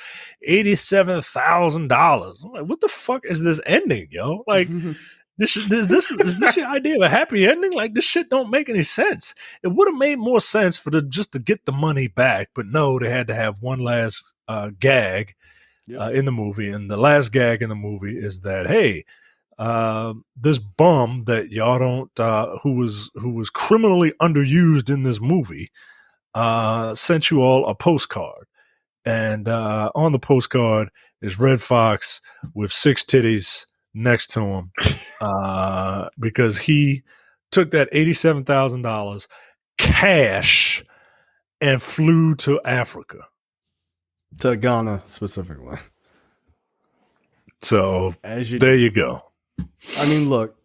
$87,000. I'm like, what the fuck is this ending, yo? Like, is this your idea of a happy ending? Like, this shit don't make any sense. It would have made more sense for just to get the money back, but no, they had to have one last gag in the movie, and the last gag in the movie is that, hey, this bum that y'all don't, who was criminally underused in this movie, sent you all a postcard, and on the postcard is Red Fox with 6 titties next to him, because he took that $87,000 cash and flew to Africa,
To Ghana specifically.
So there you go.
I mean, look,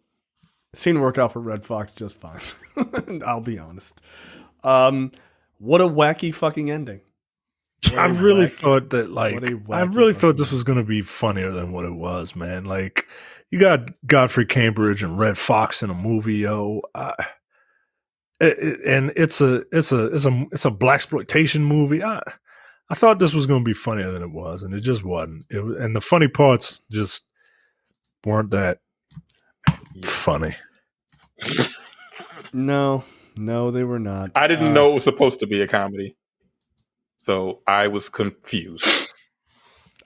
it seemed to work out for Red Fox just fine. I'll be honest. What a wacky fucking ending.
I really thought that, this was going to be funnier than what it was, man. Like, you got Godfrey Cambridge and Red Fox in a movie, yo. And it's a blaxploitation movie. I thought this was going to be funnier than it was, and it just wasn't. And the funny parts just weren't that funny.
No, they were not.
I didn't know it was supposed to be a comedy, so I was confused.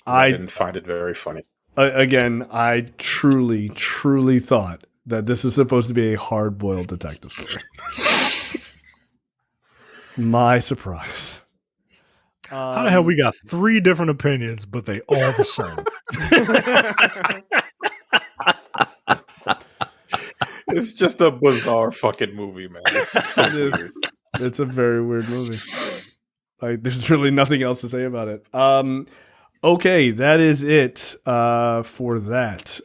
I didn't find it very funny.
Again, I truly thought that this was supposed to be a hard-boiled detective story. my surprise.
How the hell we got 3 different opinions, but they all the same?
It's just a bizarre fucking movie, man. It's so weird.
It's a very weird movie. Like, there's really nothing else to say about it. Okay, that is it for that.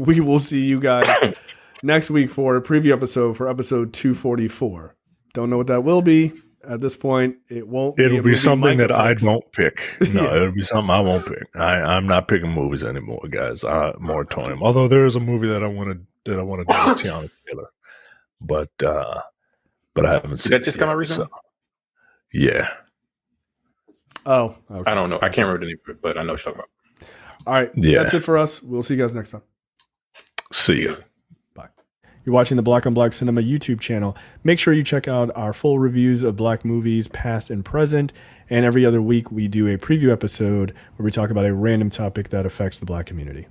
We will see you guys next week for a preview episode for episode 244. Don't know what that will be. At this point, it'll
be something that I don't pick. No,
Yeah.
it'll be something I won't pick. I'm not picking movies anymore, guys. Moratorium. Although there is a movie that I want to do with Tiana Taylor, but I haven't seen.
Did that just come out recently?
So, yeah.
Oh, okay.
I don't know. I can't remember the name of it, but I know what you're talking about.
All right.
Yeah.
That's it for us. We'll see you guys next time.
See ya.
Bye. You're watching the Black on Black Cinema YouTube channel. Make sure you check out our full reviews of black movies, past and present. And every other week, we do a preview episode where we talk about a random topic that affects the black community.